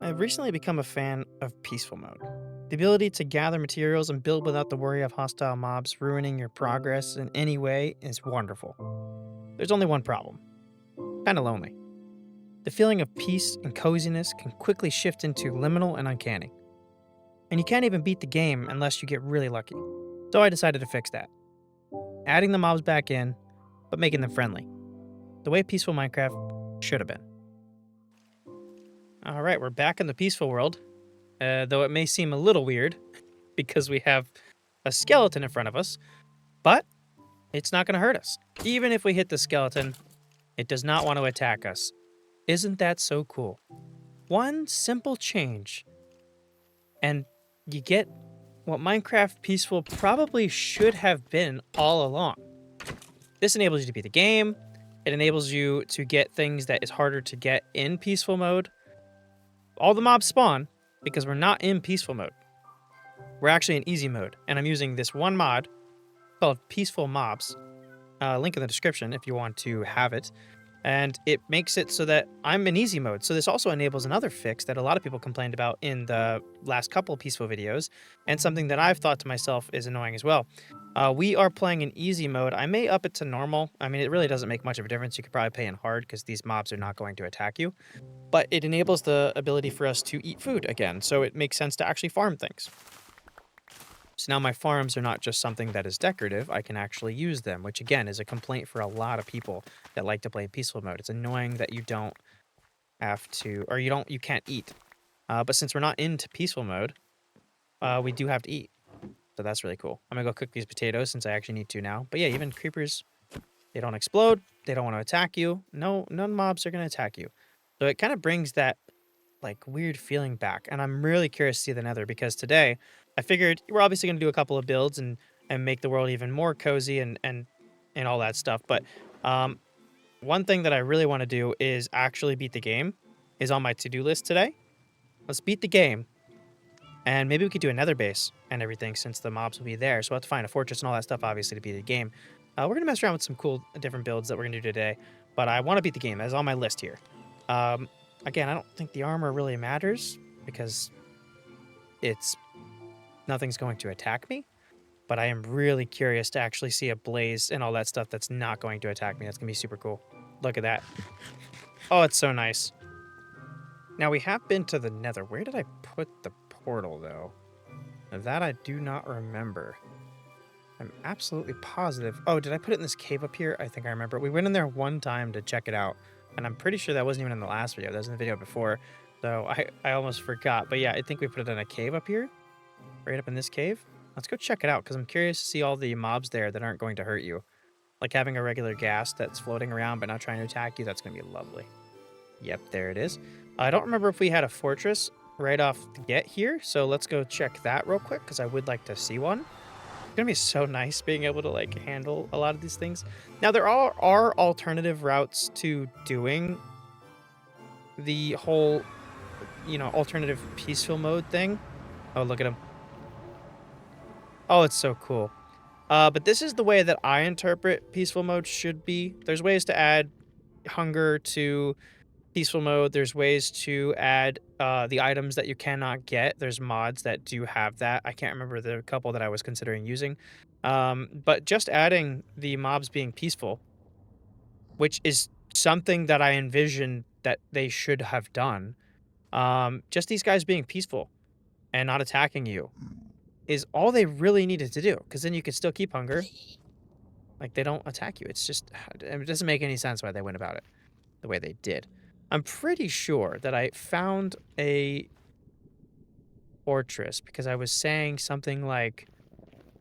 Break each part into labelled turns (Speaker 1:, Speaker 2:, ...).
Speaker 1: I've recently become a fan of peaceful mode. The ability to gather materials and build without the worry of hostile mobs ruining your progress in any way is wonderful. There's only one problem: kinda lonely. The feeling of peace and coziness can quickly shift into liminal and uncanny. And you can't even beat the game unless you get really lucky. So I decided to fix that, adding the mobs back in, but making them friendly. The way peaceful Minecraft should have been. Alright, we're back in the peaceful world. Though it may seem a little weird because we have a skeleton in front of us, but it's not going to hurt us. Even if we hit the skeleton, it does not want to attack us. Isn't that so cool? One simple change, and you get what Minecraft Peaceful probably should have been all along. This enables you to beat the game. It enables you to get things that is harder to get in peaceful mode. All the mobs spawn because we're not in peaceful mode. We're actually in easy mode, and I'm using this one mod called Peaceful Mobs. Link in the description if you want to have it. And it makes it so that I'm in easy mode. So this also enables another fix that a lot of people complained about in the last couple of peaceful videos, and something that I've thought to myself is annoying as well. We are playing in easy mode. I may up it to normal. I mean, it really doesn't make much of a difference. You could probably play in hard because these mobs are not going to attack you. But it enables the ability for us to eat food again, so it makes sense to actually farm things. So now my farms are not just something that is decorative, I can actually use them, which again is a complaint for a lot of people that like to play peaceful mode. It's annoying that you don't have to, or you can't eat. But since we're not into peaceful mode, we do have to eat. So that's really cool. I'm gonna go cook these potatoes since I actually need to now. But yeah, even creepers, they don't explode, they don't want to attack you. No, none mobs are gonna attack you. So it kind of brings that like weird feeling back. And I'm really curious to see the nether because today I figured we're obviously going to do a couple of builds and make the world even more cozy and all that stuff. But one thing that I really want to do is actually beat the game is on my to-do list today. Let's beat the game. And maybe we could do another base and everything since the mobs will be there. So we'll have to find a fortress and all that stuff, obviously, to beat the game. We're going to mess around with some cool different builds that we're going to do today. But I want to beat the game. That's on my list here. Again, I don't think the armor really matters because nothing's going to attack me. But I am really curious to actually see a blaze and all that stuff that's not going to attack me. That's going to be super cool. Look at that. Oh, it's so nice. Now, we have been to the nether. Where did I put the portal, though? Now, that I do not remember. I'm absolutely positive. Oh, did I put it in this cave up here? I think I remember. We went in there one time to check it out. And I'm pretty sure that wasn't even in the last video. That was in the video before. So I almost forgot. But yeah, I think we put it in a cave up here. Right up in this cave. Let's go check it out because I'm curious to see all the mobs there that aren't going to hurt you. Like having a regular ghast that's floating around but not trying to attack you. That's going to be lovely. Yep, there it is. I don't remember if we had a fortress right off the get here. So let's go check that real quick because I would like to see one. It's going to be so nice being able to like handle a lot of these things. Now, there are alternative routes to doing the whole, alternative peaceful mode thing. Oh, look at him. Oh, it's so cool. But this is the way that I interpret peaceful mode should be. There's ways to add hunger to peaceful mode. There's ways to add the items that you cannot get. There's mods that do have that. I can't remember the couple that I was considering using. But just adding the mobs being peaceful, which is something that I envisioned that they should have done. Just these guys being peaceful and not attacking you is all they really needed to do. Because then you could still keep hunger. Like, they don't attack you. It's just, it doesn't make any sense why they went about it the way they did. I'm pretty sure that I found a fortress because I was saying something like,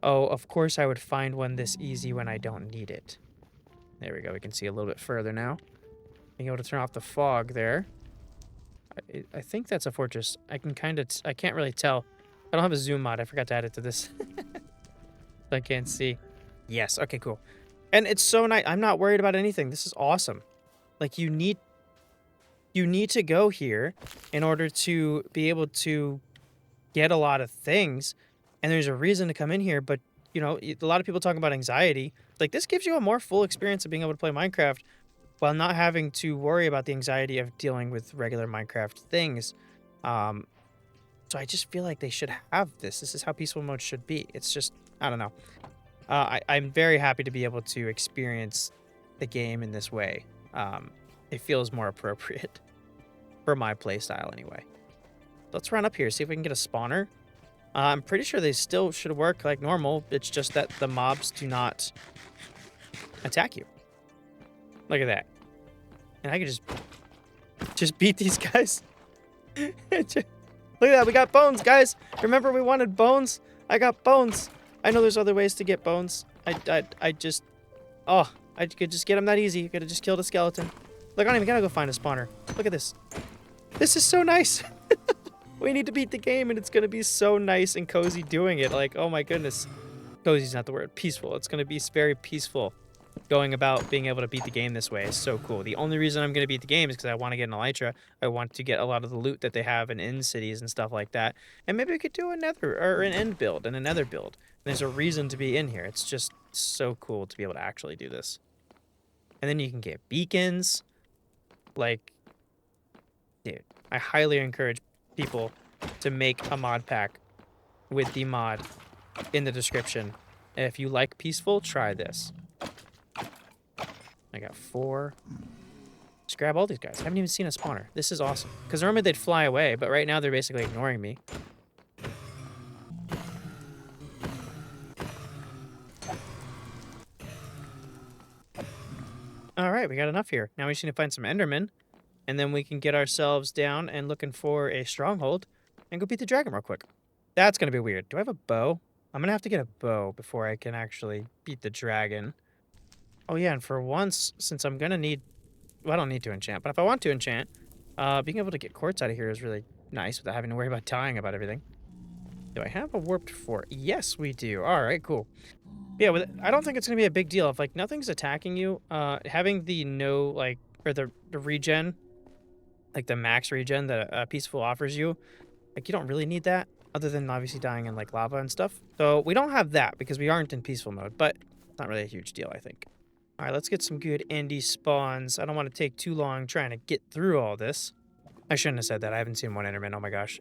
Speaker 1: oh, of course I would find one this easy when I don't need it. There we go. We can see a little bit further now. Being able to turn off the fog there. I think that's a fortress. I can't really tell. I don't have a zoom mod. I forgot to add it to this. I can't see. Yes. Okay, cool. And it's so nice. I'm not worried about anything. This is awesome. Like, you need to go here in order to be able to get a lot of things. And there's a reason to come in here. But, a lot of people talk about anxiety. Like, this gives you a more full experience of being able to play Minecraft while not having to worry about the anxiety of dealing with regular Minecraft things. So I just feel like they should have this. This is how peaceful mode should be. It's just, I don't know. I'm very happy to be able to experience the game in this way. It feels more appropriate for my playstyle anyway. Let's run up here, see if we can get a spawner. I'm pretty sure they still should work like normal. It's just that the mobs do not attack you. Look at that. And I can just beat these guys. Look at that, we got bones, guys. Remember we wanted bones? I got bones. I know there's other ways to get bones. I could just get them that easy. You could have just killed a skeleton. Look, I don't even gotta go find a spawner. Look at this. This is so nice. We need to beat the game, and it's gonna be so nice and cozy doing it. Like, oh my goodness. Cozy's not the word. Peaceful. It's gonna be very peaceful. Going about being able to beat the game this way is so cool. The only reason I'm going to beat the game is because I want to get an elytra. I want to get a lot of the loot that they have in cities and stuff like that. And maybe we could do another, or an end build and another build. And there's a reason to be in here. It's just so cool to be able to actually do this. And then you can get beacons. Like, dude, I highly encourage people to make a mod pack with the mod in the description. And if you like peaceful, try this. I got 4. Just grab all these guys. I haven't even seen a spawner. This is awesome. Because normally they'd fly away, but right now they're basically ignoring me. Alright, we got enough here. Now we just need to find some endermen. And then we can get ourselves down and looking for a stronghold. And go beat the dragon real quick. That's going to be weird. Do I have a bow? I'm going to have to get a bow before I can actually beat the dragon. Oh yeah, and for once, since I'm gonna need... Well, I don't need to enchant, but if I want to enchant, being able to get quartz out of here is really nice without having to worry about dying about everything. Do I have a warped fort? Yes, we do. Alright, cool. Yeah, I don't think it's gonna be a big deal. If, like, nothing's attacking you, having the no, like, or the regen, like the max regen that Peaceful offers you, like, you don't really need that, other than obviously dying in, like, lava and stuff. So we don't have that because we aren't in Peaceful mode, but it's not really a huge deal, I think. All right, let's get some good indie spawns. I don't want to take too long trying to get through all this. I shouldn't have said that. I haven't seen one enderman. Oh my gosh.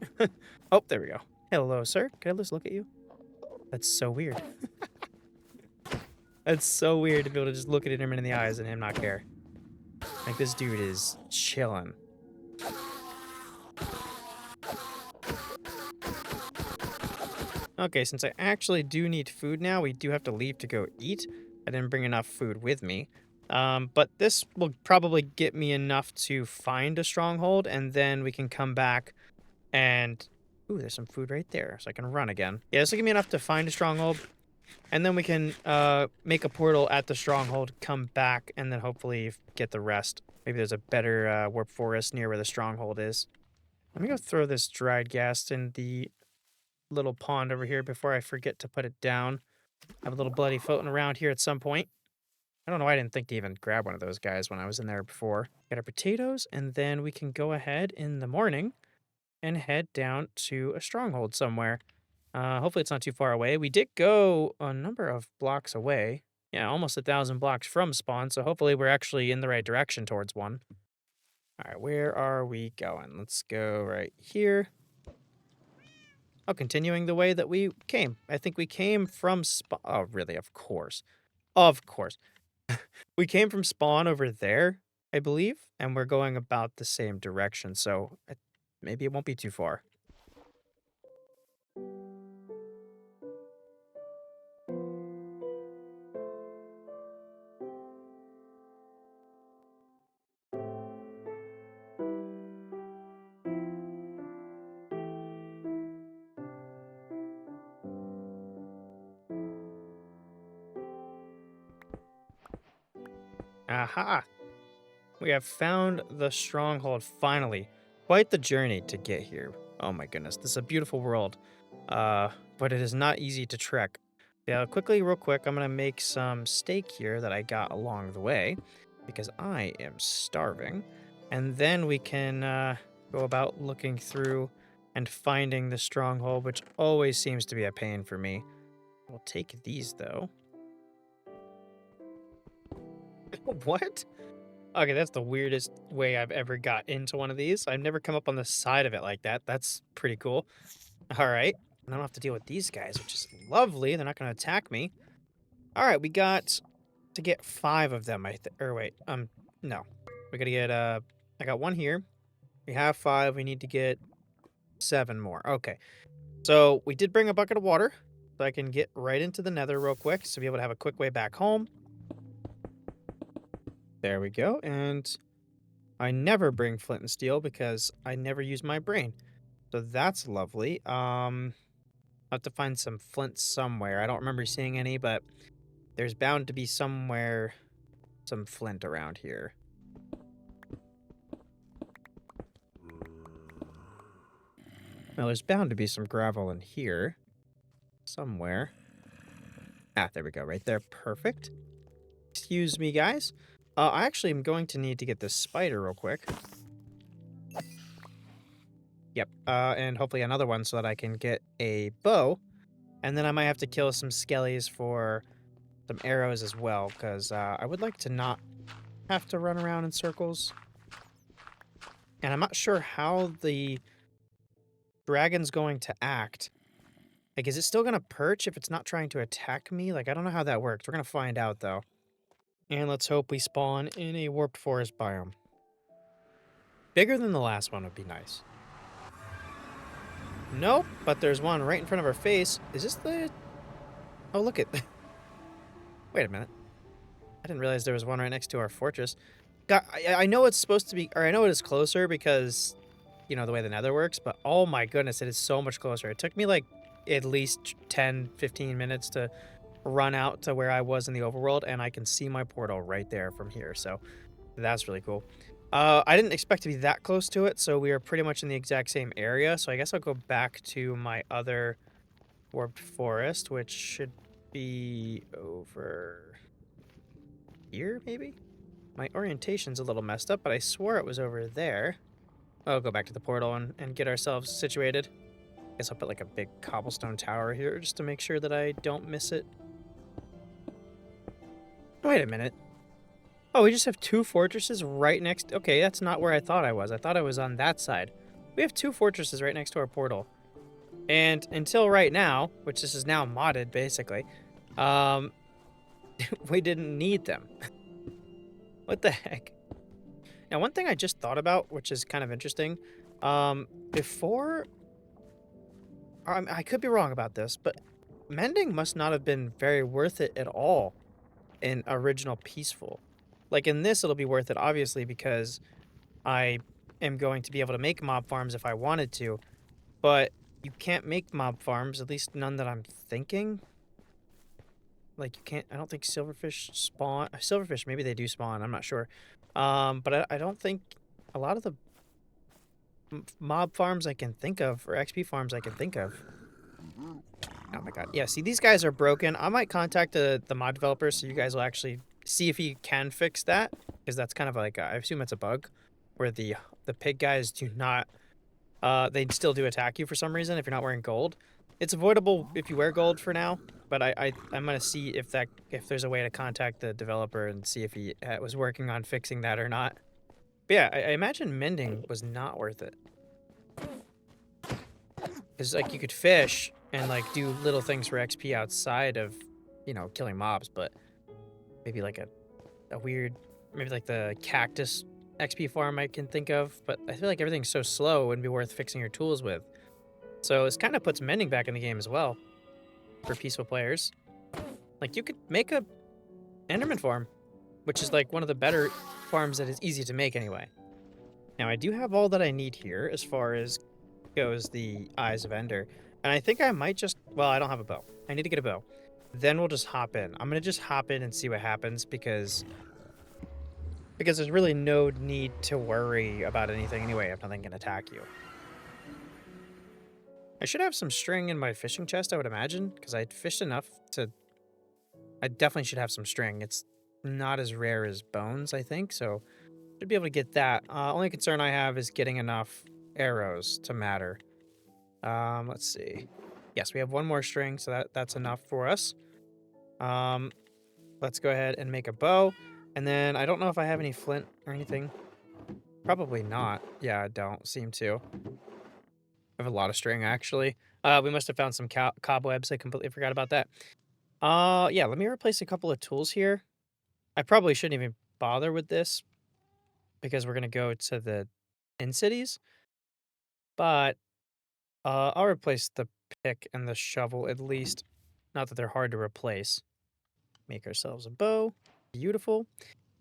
Speaker 1: Oh, there we go. Hello, sir. Can I just look at you? That's so weird. That's so weird to be able to just look at enderman in the eyes and him not care. Like, this dude is chilling. Okay, since I actually do need food now, we do have to leave to go eat. I didn't bring enough food with me. But this will probably get me enough to find a stronghold, and then we can come back and... Ooh, there's some food right there, so I can run again. Yeah, this will give me enough to find a stronghold, and then we can make a portal at the stronghold, come back, and then hopefully get the rest. Maybe there's a better warp forest near where the stronghold is. Let me go throw this dried gas in the little pond over here before I forget to put it down. I have a little bloody floating around here at some point. I don't know why I didn't think to even grab one of those guys when I was in there before. Got our potatoes, and then we can go ahead in the morning and head down to a stronghold somewhere. Hopefully it's not too far away. We did go a number of blocks away. Yeah, almost 1,000 blocks from spawn, so hopefully we're actually in the right direction towards one. All right, where are we going? Let's go right here. Oh, continuing the way that we came. I think we came from spawn. Oh, really? Of course. Of course. We came from spawn over there, I believe, and we're going about the same direction, so maybe it won't be too far. Aha! We have found the stronghold finally. Quite the journey to get here. Oh my goodness, this is a beautiful world. But it is not easy to trek. Yeah, real quick, I'm gonna make some steak here that I got along the way because I am starving. And then we can go about looking through and finding the stronghold, which always seems to be a pain for me. We'll take these though. What? Okay, that's the weirdest way I've ever got into one of these. I've never come up on the side of it like that. That's pretty cool. All right. I don't have to deal with these guys, which is lovely. They're not going to attack me. All right, we got to get 5 of them. Or wait, no, we got to get I got 1 here. We have 5. We need to get 7 more. Okay, so we did bring a bucket of water, so I can get right into the Nether real quick, so be able to have a quick way back home. There we go, and I never bring flint and steel because I never use my brain. So that's lovely. I'll have to find some flint somewhere. I don't remember seeing any, but there's bound to be somewhere some flint around here. Well, there's bound to be some gravel in here somewhere. Ah, there we go, right there. Perfect. Excuse me, guys. I actually am going to need to get this spider real quick. Yep, and hopefully another one so that I can get a bow. And then I might have to kill some skellies for some arrows as well, because I would like to not have to run around in circles. And I'm not sure how the dragon's going to act. Like, is it still going to perch if it's not trying to attack me? Like, I don't know how that works. We're going to find out, though. And let's hope we spawn in a warped forest biome. Bigger than the last one would be nice. Nope, but there's one right in front of our face. Is this the... Oh, look at... Wait a minute. I didn't realize there was one right next to our fortress. God, I know it's supposed to be... Or I know it is closer because, you know, the way the Nether works. But oh my goodness, it is so much closer. It took me like at least 10, 15 minutes to run out to where I was in the overworld. And I can see my portal right there from here. So that's really cool. I didn't expect to be that close to it, so we are pretty much in the exact same area. So I guess I'll go back to my other warped forest, which should be over here, maybe? My orientation's a little messed up, but I swore it was over there. I'll go back to the portal and get ourselves situated. Guess I'll put like a big cobblestone tower here just to make sure that I don't miss it. Wait a minute. Oh, we just have 2 fortresses right next... Okay, that's not where I thought I was. I thought I was on that side. We have 2 fortresses right next to our portal. And until right now, which this is now modded, basically, we didn't need them. What the heck? Now, one thing I just thought about, which is kind of interesting, before... I could be wrong about this, but mending must not have been very worth it at all in original Peaceful. Like in this, it'll be worth it, obviously, because I am going to be able to make mob farms if I wanted to. But you can't make mob farms, at least none that I'm thinking. Like, you can't... I don't think silverfish spawn... Silverfish, maybe they do spawn, I'm not sure. But I don't think... A lot of the mob farms I can think of, or XP farms I can think of... Oh my god. Yeah, see, these guys are broken. I might contact the mod developer so you guys will actually... see if he can fix that, because that's kind of like I assume it's a bug where the pig guys do not they still do attack you for some reason if you're not wearing gold. It's avoidable if you wear gold for now, but I'm gonna see if there's a way to contact the developer and see if he was working on fixing that or not. But yeah, I imagine mending was not worth it, because like you could fish and like do little things for XP outside of, you know, killing mobs, but maybe like a weird, maybe like the cactus XP farm I can think of, but I feel like everything's so slow, it wouldn't be worth fixing your tools with. So this kind of puts mending back in the game as well for peaceful players. Like you could make a Enderman farm, which is like one of the better farms that is easy to make anyway. Now I do have all that I need here as far as goes the Eyes of Ender, and I think I might just, well, I don't have a bow. I need to get a bow. Then we'll just hop in. I'm going to just hop in and see what happens because there's really no need to worry about anything anyway if nothing can attack you. I should have some string in my fishing chest, I would imagine, because I fished enough to... I definitely should have some string. It's not as rare as bones, I think, so should be able to get that. Only concern I have is getting enough arrows to matter. Let's see. Yes, we have 1 more string, so that's enough for us. Let's go ahead and make a bow. And then I don't know if I have any flint or anything. Probably not. Yeah, I don't seem to. I have a lot of string, actually. We must have found some cobwebs. I completely forgot about that. Yeah, let me replace a couple of tools here. I probably shouldn't even bother with this because we're going to go to the in cities. But I'll replace the pick and the shovel at least. Not that they're hard to replace. Make ourselves a bow. Beautiful.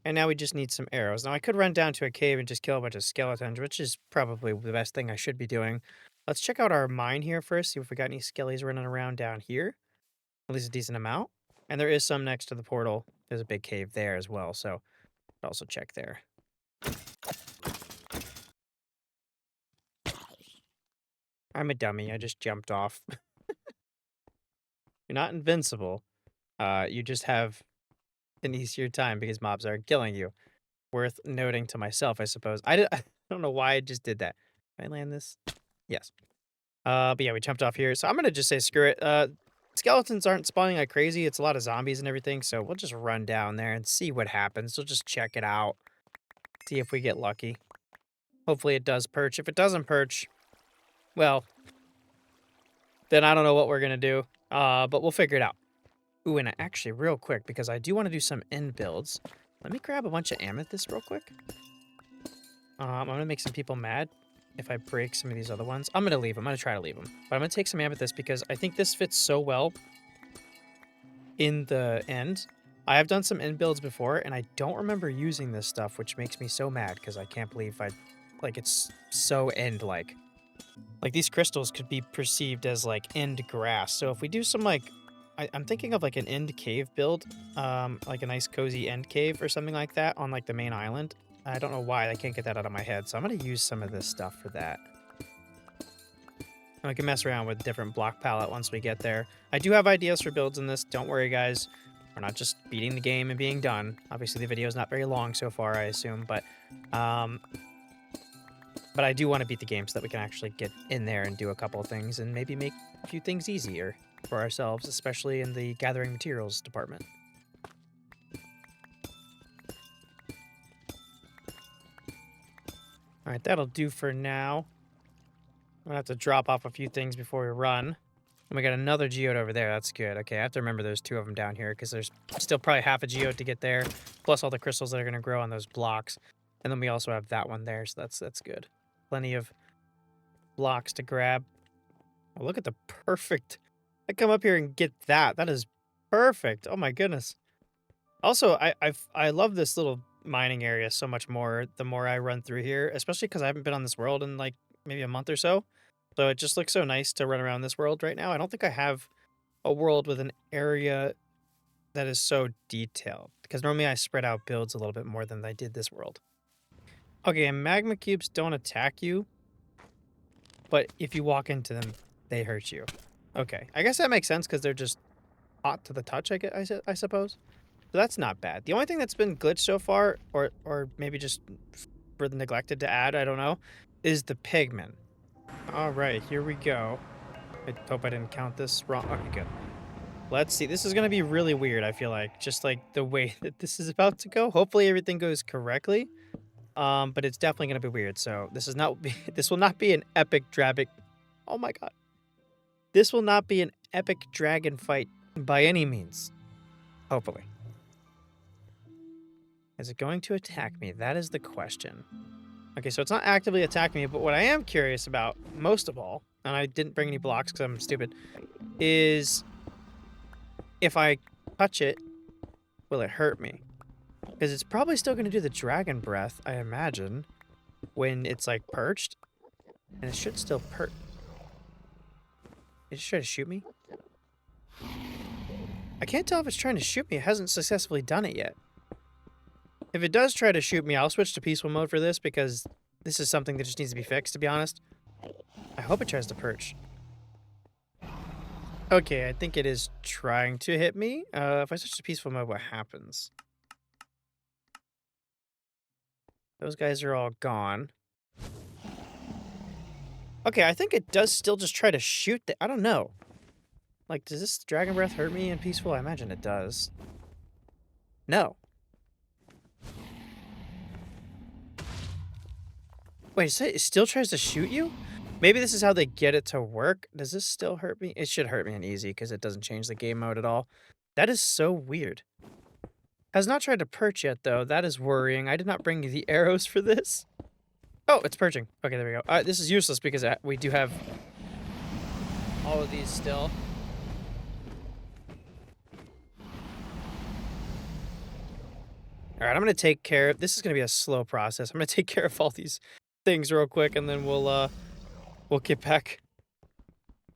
Speaker 1: And now we just need some arrows. Now, I could run down to a cave and just kill a bunch of skeletons, which is probably the best thing I should be doing. Let's check out our mine here first, see if we got any skellies running around down here. At least a decent amount. And there is some next to the portal. There's a big cave there as well, so I'll also check there. I'm a dummy. I just jumped off. You're not invincible. You just have an easier time because mobs aren't killing you. Worth noting to myself, I suppose. I don't know why I just did that. Can I land this? Yes. But yeah, we jumped off here. So I'm gonna just say screw it. Skeletons aren't spawning like crazy. It's a lot of zombies and everything. So we'll just run down there and see what happens. We'll just check it out. See if we get lucky. Hopefully it does perch. If it doesn't perch, well, then I don't know what we're gonna do. But we'll figure it out. Ooh, and actually, real quick, because I do want to do some end builds. Let me grab a bunch of amethyst real quick. I'm gonna make some people mad if I break some of these other ones. I'm gonna leave them. I'm gonna try to leave them. But I'm gonna take some amethyst because I think this fits so well in the end. I have done some end builds before, and I don't remember using this stuff, which makes me so mad because I can't believe it's so end-like. Like, these crystals could be perceived as, like, end grass. So if we do some, like, I'm thinking of, like, an end cave build, like a nice cozy end cave or something like that on, like, the main island. I don't know why. I can't get that out of my head, so I'm going to use some of this stuff for that. And we can mess around with different block palette once we get there. I do have ideas for builds in this. Don't worry, guys. We're not just beating the game and being done. Obviously, the video is not very long so far, I assume, but I do want to beat the game so that we can actually get in there and do a couple of things and maybe make a few things easier for ourselves, especially in the gathering materials department. All right, that'll do for now. I'm gonna have to drop off a few things before we run. And we got another geode over there. That's good. Okay, I have to remember there's two of them down here because there's still probably half a geode to get there, plus all the crystals that are gonna grow on those blocks. And then we also have that one there, so that's good. Plenty of blocks to grab. Oh, look at the perfect. I come up here and get that. That is perfect. Oh my goodness. Also, I love this little mining area so much more the more I run through here, especially because I haven't been on this world in like maybe a month or so. So it just looks so nice to run around this world right now. I don't think I have a world with an area that is so detailed because normally I spread out builds a little bit more than I did this world. Okay, and magma cubes don't attack you, but if you walk into them, they hurt you. Okay, I guess that makes sense because they're just hot to the touch, I suppose. So that's not bad. The only thing that's been glitched so far, or maybe just for the neglected to add, I don't know, is the pigmen. All right, here we go. I hope I didn't count this wrong. Okay, good. Let's see. This is going to be really weird, I feel like. Just like the way that this is about to go. Hopefully everything goes correctly. But it's definitely going to be weird. So this will not be an epic dragon. Oh my god. This will not be an epic dragon fight by any means. Hopefully. Is it going to attack me? That is the question. Okay, so it's not actively attacking me, but what I am curious about, most of all, and I didn't bring any blocks because I'm stupid, is if I touch it, will it hurt me? Because it's probably still going to do the dragon breath, I imagine, when it's, like, perched. And it should still perch. Is it trying to shoot me? I can't tell if it's trying to shoot me. It hasn't successfully done it yet. If it does try to shoot me, I'll switch to peaceful mode for this because this is something that just needs to be fixed, to be honest. I hope it tries to perch. Okay, I think it is trying to hit me. If I switch to peaceful mode, what happens? Those guys are all gone. Okay, I think it does still just try to shoot I don't know. Like, does this dragon breath hurt me in peaceful? I imagine it does. No. Wait, so it still tries to shoot you? Maybe this is how they get it to work. Does this still hurt me? It should hurt me in easy because it doesn't change the game mode at all. That is so weird. Has not tried to perch yet, though. That is worrying. I did not bring the arrows for this. Oh, it's perching. Okay, there we go. This is useless because we do have all of these still. All right, I'm going to take care of... This is going to be a slow process. I'm going to take care of all these things real quick, and then we'll get back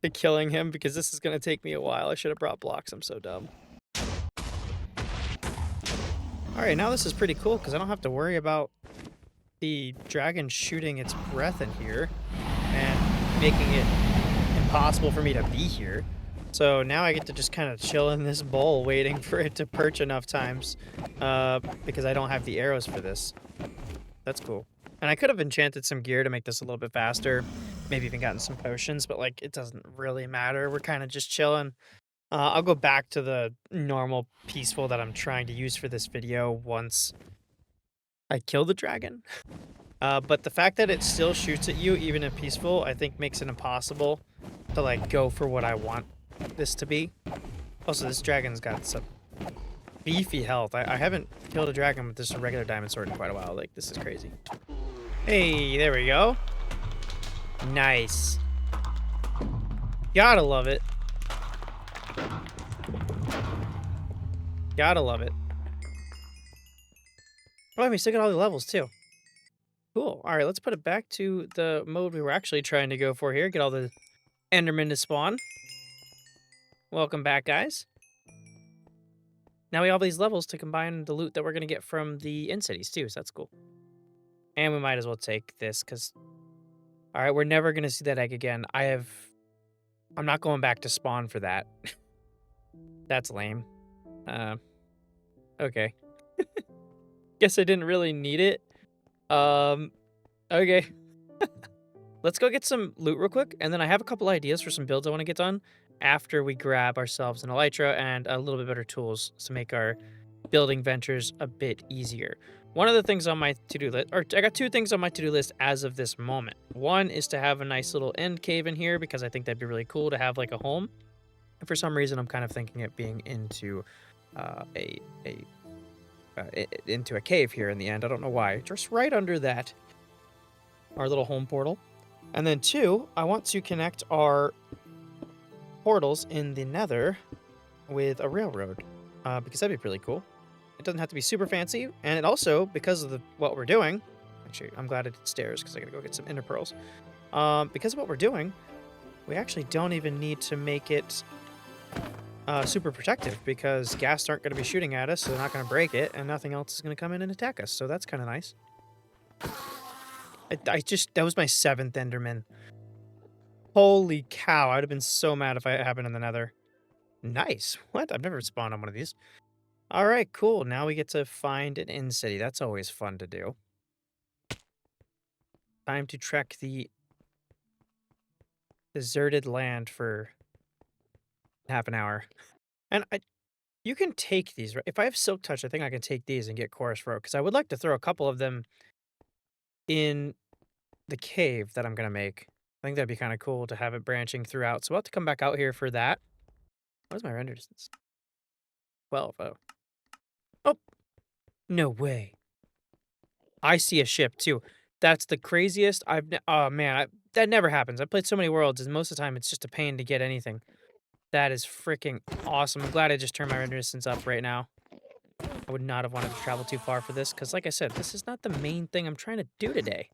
Speaker 1: to killing him because this is going to take me a while. I should have brought blocks. I'm so dumb. All right, now this is pretty cool because I don't have to worry about the dragon shooting its breath in here and making it impossible for me to be here. So now I get to just kind of chill in this bowl waiting for it to perch enough times because I don't have the arrows for this. That's cool. And I could have enchanted some gear to make this a little bit faster, maybe even gotten some potions, but like it doesn't really matter. We're kind of just chilling. I'll go back to the normal peaceful that I'm trying to use for this video once I kill the dragon. But the fact that it still shoots at you even in peaceful, I think makes it impossible to like go for what I want this to be. Also, this dragon's got some beefy health. I haven't killed a dragon with just a regular diamond sword in quite a while. Like, this is crazy. Hey, there we go. Nice. Gotta love it. Gotta love it. Oh, we still got all the levels, too. Cool. All right, let's put it back to the mode we were actually trying to go for here. Get all the Endermen to spawn. Welcome back, guys. Now we have all these levels to combine the loot that we're going to get from the end cities, too, so that's cool. And we might as well take this, because... All right, we're never going to see that egg again. I'm not going back to spawn for that. That's lame. Okay. Guess I didn't really need it. Okay. Let's go get some loot real quick, and then I have a couple ideas for some builds I want to get done after we grab ourselves an elytra and a little bit better tools to make our building ventures a bit easier. One of the things on my to-do list, or I got two things on my to-do list as of this moment. One is to have a nice little end cave in here because I think that'd be really cool to have like a home. And for some reason, I'm kind of thinking it being into into a cave here in the end. I don't know why. Just right under that, our little home portal. And then two, I want to connect our portals in the nether with a railroad because that'd be really cool. It doesn't have to be super fancy, and it also, because of what we're doing, actually, I'm glad I did stairs because I gotta go get some ender pearls. Because of what we're doing, we actually don't even need to make it super protective because ghasts aren't going to be shooting at us, so they're not going to break it, and nothing else is going to come in and attack us. So that's kind of nice. That was my 7th Enderman. Holy cow! I'd have been so mad if it happened in the Nether. Nice. What? I've never spawned on one of these. All right, cool. Now we get to find an end city. That's always fun to do. Time to trek the deserted land for half an hour. And you can take these, right? If I have Silk Touch, I think I can take these and get Chorus Road, because I would like to throw a couple of them in the cave that I'm going to make. I think that'd be kind of cool to have it branching throughout. So we'll have to come back out here for that. What is my render distance? 12. Oh. Oh. No way. I see a ship, too. That's the craziest oh, man. That never happens. I've played so many worlds, and most of the time it's just a pain to get anything. That is freaking awesome. I'm glad I just turned my render distance up right now. I would not have wanted to travel too far for this, because like I said, this is not the main thing I'm trying to do today.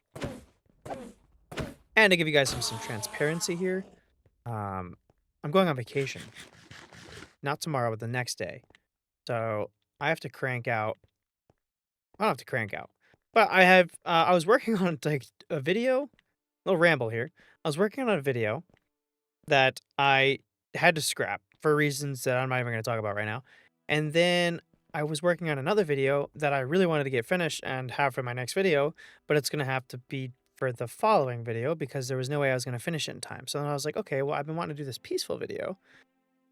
Speaker 1: And to give you guys some transparency here, I'm going on vacation. Not tomorrow, but the next day. So I have to crank out. I don't have to crank out. But I was working on like a video, little ramble here. I was working on a video that I had to scrap for reasons that I'm not even going to talk about right now. And then I was working on another video that I really wanted to get finished and have for my next video, but it's going to have to be for the following video because there was no way I was going to finish it in time. So then I was like, okay, well, I've been wanting to do this peaceful video,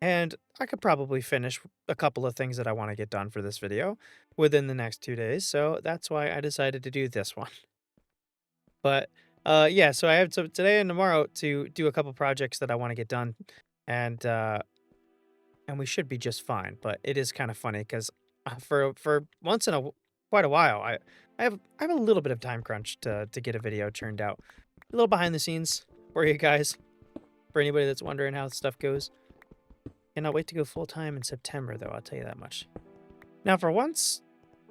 Speaker 1: and I could probably finish a couple of things that I want to get done for this video within the next 2 days. So that's why I decided to do this one. But yeah, so I have today and tomorrow to do a couple projects that I want to get done, and we should be just fine. But it is kind of funny because for once in quite a while, I have a little bit of time crunch to get a video turned out. A little behind the scenes for you guys, for anybody that's wondering how stuff goes. Cannot wait to go full time in September, though. I'll tell you that much. Now, for once,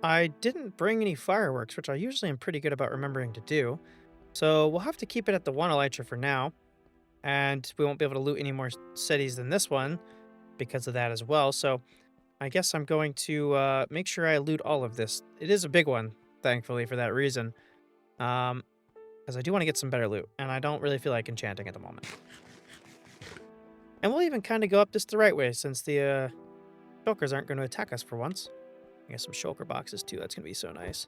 Speaker 1: I didn't bring any fireworks, which I usually am pretty good about remembering to do. So we'll have to keep it at the one elytra for now, and we won't be able to loot any more cities than this one because of that as well. So I guess I'm going to make sure I loot all of this. It is a big one, thankfully, for that reason. Because I do want to get some better loot, and I don't really feel like enchanting at the moment. And we'll even kind of go up this the right way, since the shulkers aren't going to attack us for once. I got some shulker boxes, too. That's going to be so nice.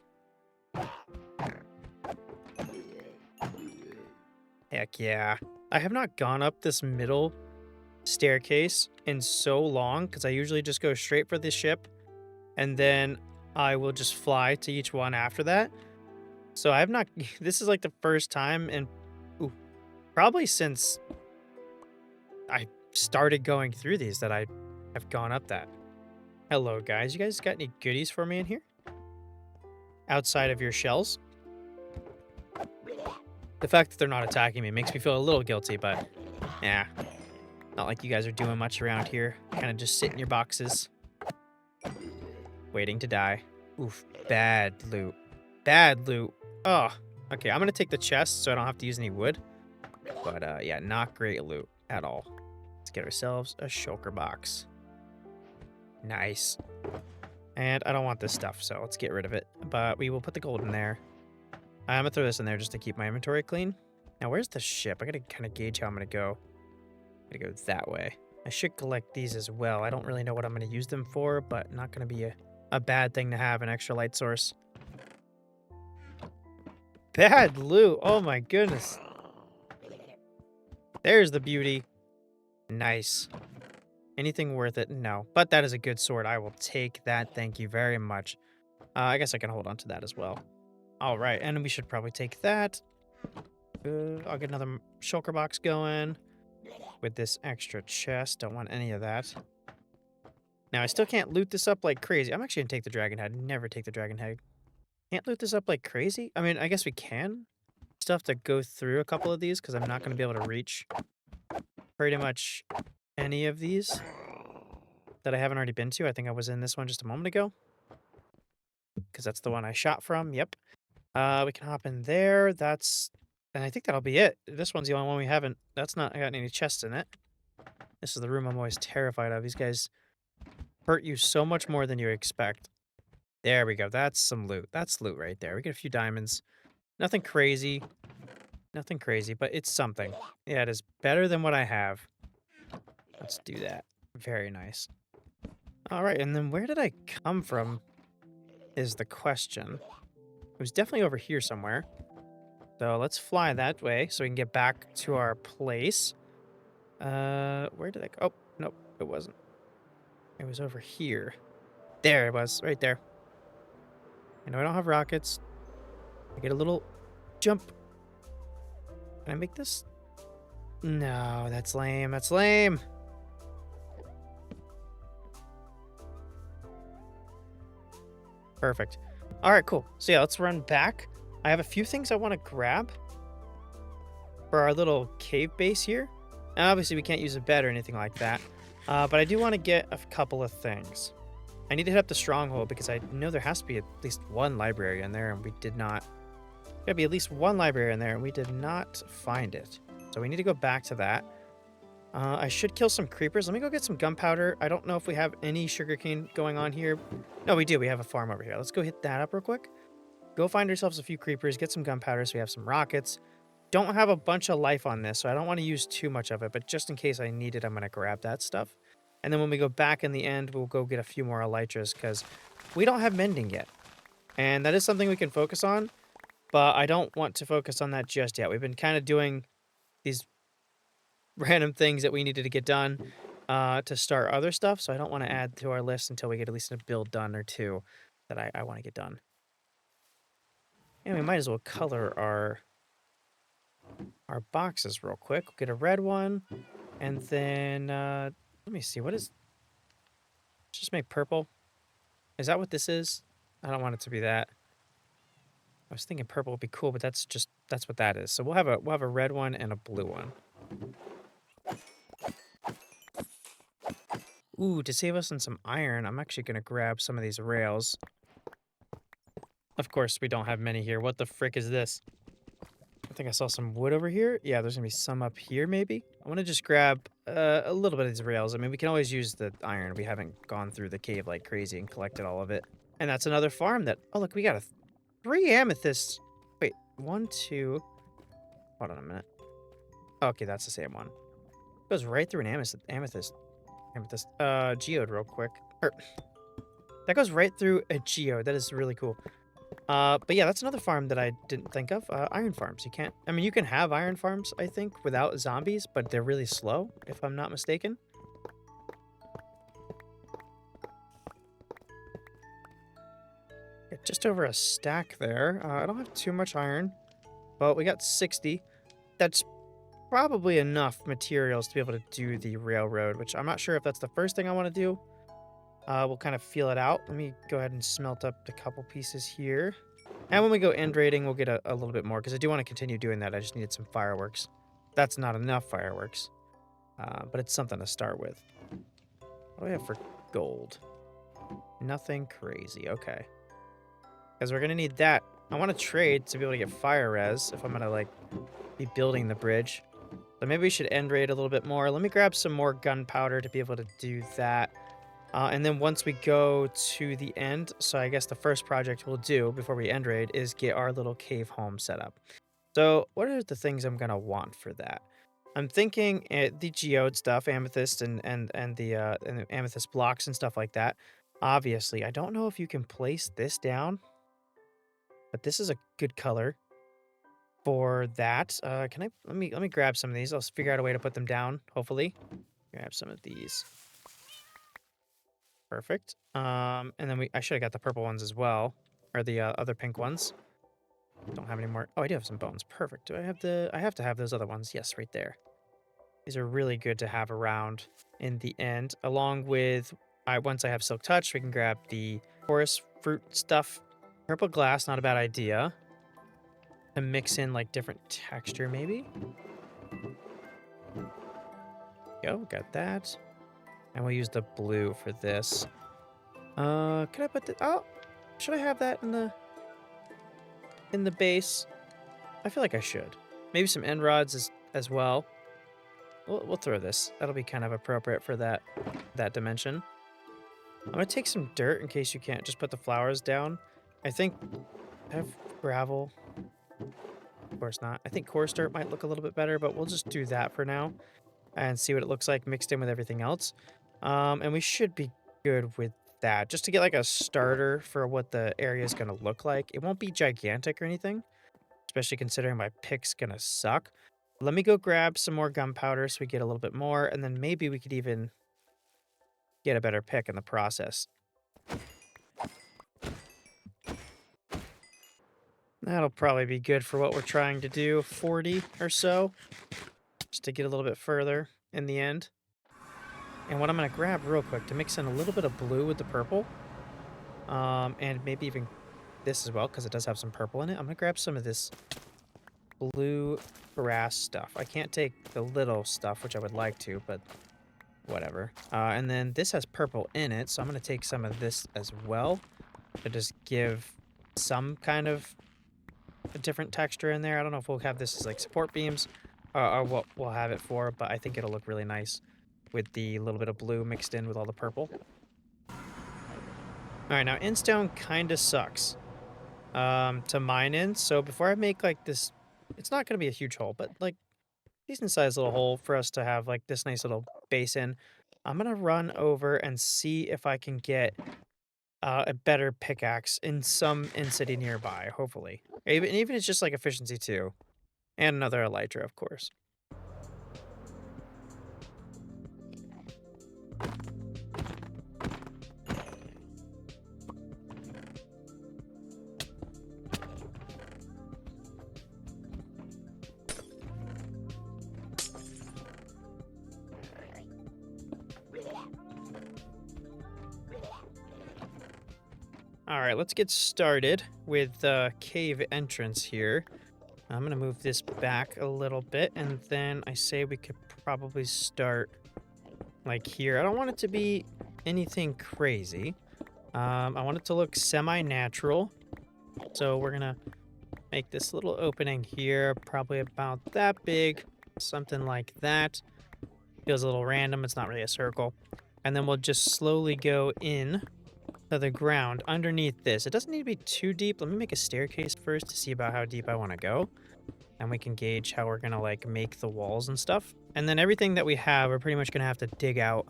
Speaker 1: Heck yeah. I have not gone up this middle staircase in so long, because I usually just go straight for the ship, and then I will just fly to each one after that. So I have not... This is like the first time in... probably since I started going through these that I have gone up that. Hello, guys. You guys got any goodies for me in here? Outside of your shells? The fact that they're not attacking me makes me feel a little guilty, but yeah. Not like you guys are doing much around here. Kind of just sit in your boxes. Waiting to die. Oof. Bad loot. Bad loot. Oh. Okay, I'm going to take the chest so I don't have to use any wood. But yeah, not great loot at all. Let's get ourselves a shulker box. Nice. And I don't want this stuff, so let's get rid of it. But we will put the gold in there. I'm going to throw this in there just to keep my inventory clean. Now, where's the ship? I got to kind of gauge how I'm going to go. I'm going to go that way. I should collect these as well. I don't really know what I'm going to use them for, but not going to be a bad thing to have an extra light source. Bad loot. Oh, my goodness. There's the beauty. Nice. Anything worth it? No. But that is a good sword. I will take that. Thank you very much. I guess I can hold on to that as well. All right, and we should probably take that. I'll get another shulker box going with this extra chest. Don't want any of that. Now, I still can't loot this up like crazy. I'm actually going to take the dragon head. Never take the dragon head. Can't loot this up like crazy? I mean, I guess we can. Still have to go through a couple of these because I'm not going to be able to reach pretty much any of these that I haven't already been to. I think I was in this one just a moment ago because that's the one I shot from. Yep. We can hop in there. And I think that'll be it. This one's the only one we haven't. That's not got any chests in it. This is the room I'm always terrified of. These guys hurt you so much more than you expect. There we go. That's some loot. That's loot right there. We get a few diamonds. Nothing crazy. Nothing crazy, but it's something. Yeah, it is better than what I have. Let's do that. Very nice. All right, and then where did I come from is the question. It was definitely over here somewhere. So let's fly that way so we can get back to our place. Where did I go? Oh, nope, it wasn't. It was over here. There it was, right there. I know I don't have rockets. I get a little jump. Can I make this? No, that's lame. That's lame. Perfect. All right, cool. So yeah, let's run back. I have a few things I want to grab for our little cave base here. And obviously, we can't use a bed or anything like that. But I do want to get a couple of things. I need to hit up the stronghold because I know there has to be at least one library in there, and we did not. Gotta be at least one library in there, and we did not find it. So we need to go back to that. I should kill some creepers. Let me go get some gunpowder. I don't know if we have any sugarcane going on here. No, we do. We have a farm over here. Let's go hit that up real quick. Go find ourselves a few creepers, get some gunpowder so we have some rockets. Don't have a bunch of life on this, so I don't want to use too much of it, but just in case I need it, I'm going to grab that stuff. And then when we go back in the end, we'll go get a few more elytras because we don't have mending yet. And that is something we can focus on, but I don't want to focus on that just yet. We've been kind of doing these random things that we needed to get done to start other stuff, so I don't want to add to our list until we get at least a build done or two that I want to get done. And we might as well color our our boxes real quick. We'll get a red one, and then let me see. What is? Just make purple. Is that what this is? I don't want it to be that. I was thinking purple would be cool, but that's what that is. So we'll have a red one and a blue one. Ooh, to save us on some iron, I'm actually gonna grab some of these rails. Of course, we don't have many here. What the frick is this? I think I saw some wood over here. Yeah, there's gonna be some up here, maybe. I want to just grab a little bit of these rails. I mean, we can always use the iron. We haven't gone through the cave like crazy and collected all of it. And that's another farm that... Oh, look, we got 3 amethysts. Wait, 1, 2... Hold on a minute. Oh, okay, that's the same one. Goes right through an amethyst geode real quick. That goes right through a geode. That is really cool. But yeah, that's another farm that I didn't think of. Iron farms. You can't... I mean, you can have iron farms, I think, without zombies, but they're really slow, if I'm not mistaken. Got just over a stack there. I don't have too much iron, but we got 60. That's probably enough materials to be able to do the railroad, which I'm not sure if that's the first thing I want to do. We'll kind of feel it out. Let me go ahead and smelt up a couple pieces here. And when we go end raiding, we'll get a little bit more, because I do want to continue doing that. I just needed some fireworks. That's not enough fireworks, but it's something to start with. What do we have for gold? Nothing crazy. Okay. Because we're going to need that. I want to trade to be able to get fire res if I'm going to, like, be building the bridge. So maybe we should end raid a little bit more. Let me grab some more gunpowder to be able to do that. And then once we go to the end, so I guess the first project we'll do before we end raid is get our little cave home set up. So what are the things I'm going to want for that? I'm thinking the geode stuff, amethyst and the amethyst blocks and stuff like that. Obviously, I don't know if you can place this down, but this is a good color for that. Can I let me grab some of these. I'll figure out a way to put them down, hopefully. Grab some of these. Perfect. And then I should have got the purple ones as well, or the other pink ones. Don't have any more. Oh, I do have some bones. Perfect. Do I have I have to have those other ones. Yes, right there. These are really good to have around in the end, along with once I have silk touch, we can grab the forest fruit stuff. Purple glass, not a bad idea. And mix in like different texture, maybe. Go, got that. And we'll use the blue for this. Can I put the... Oh, should I have that in the base? I feel like I should. Maybe some end rods as well. We'll throw this. That'll be kind of appropriate for that dimension. I'm gonna take some dirt in case you can't just put the flowers down. I think I have gravel. Of course not. I think coarse dirt might look a little bit better, but we'll just do that for now and see what it looks like mixed in with everything else. And we should be good with that, just to get like a starter for what the area is going to look like. It won't be gigantic or anything, especially considering my pick's going to suck. Let me go grab some more gunpowder so we get a little bit more, and then maybe we could even get a better pick in the process. That'll probably be good for what we're trying to do, 40 or so, just to get a little bit further in the end. And what I'm going to grab real quick to mix in a little bit of blue with the purple, and maybe even this as well, because it does have some purple in it. I'm going to grab some of this blue grass stuff. I can't take the little stuff, which I would like to, but whatever. And then this has purple in it, so I'm going to take some of this as well to just give some kind of a different texture in there. I don't know if we'll have this as like support beams or what we'll have it for, but I think it'll look really nice with the little bit of blue mixed in with all the purple. All right, now Instone kind of sucks to mine in. So before I make like this, it's not going to be a huge hole, but like decent sized little hole for us to have like this nice little basin. I'm going to run over and see if I can get a better pickaxe in some city nearby, hopefully. Even if it's just like efficiency 2. And another elytra, of course. All right, let's get started with the cave entrance here. I'm going to move this back a little bit, and then I say we could probably start like here. I don't want it to be anything crazy. I want it to look semi-natural. So we're going to make this little opening here, probably about that big, something like that. Feels a little random. It's not really a circle. And then we'll just slowly go in to the ground underneath this. It doesn't need to be too deep. Let me make a staircase first to see about how deep I want to go. And we can gauge how we're going to like make the walls and stuff. And then everything that we have, we're pretty much going to have to dig out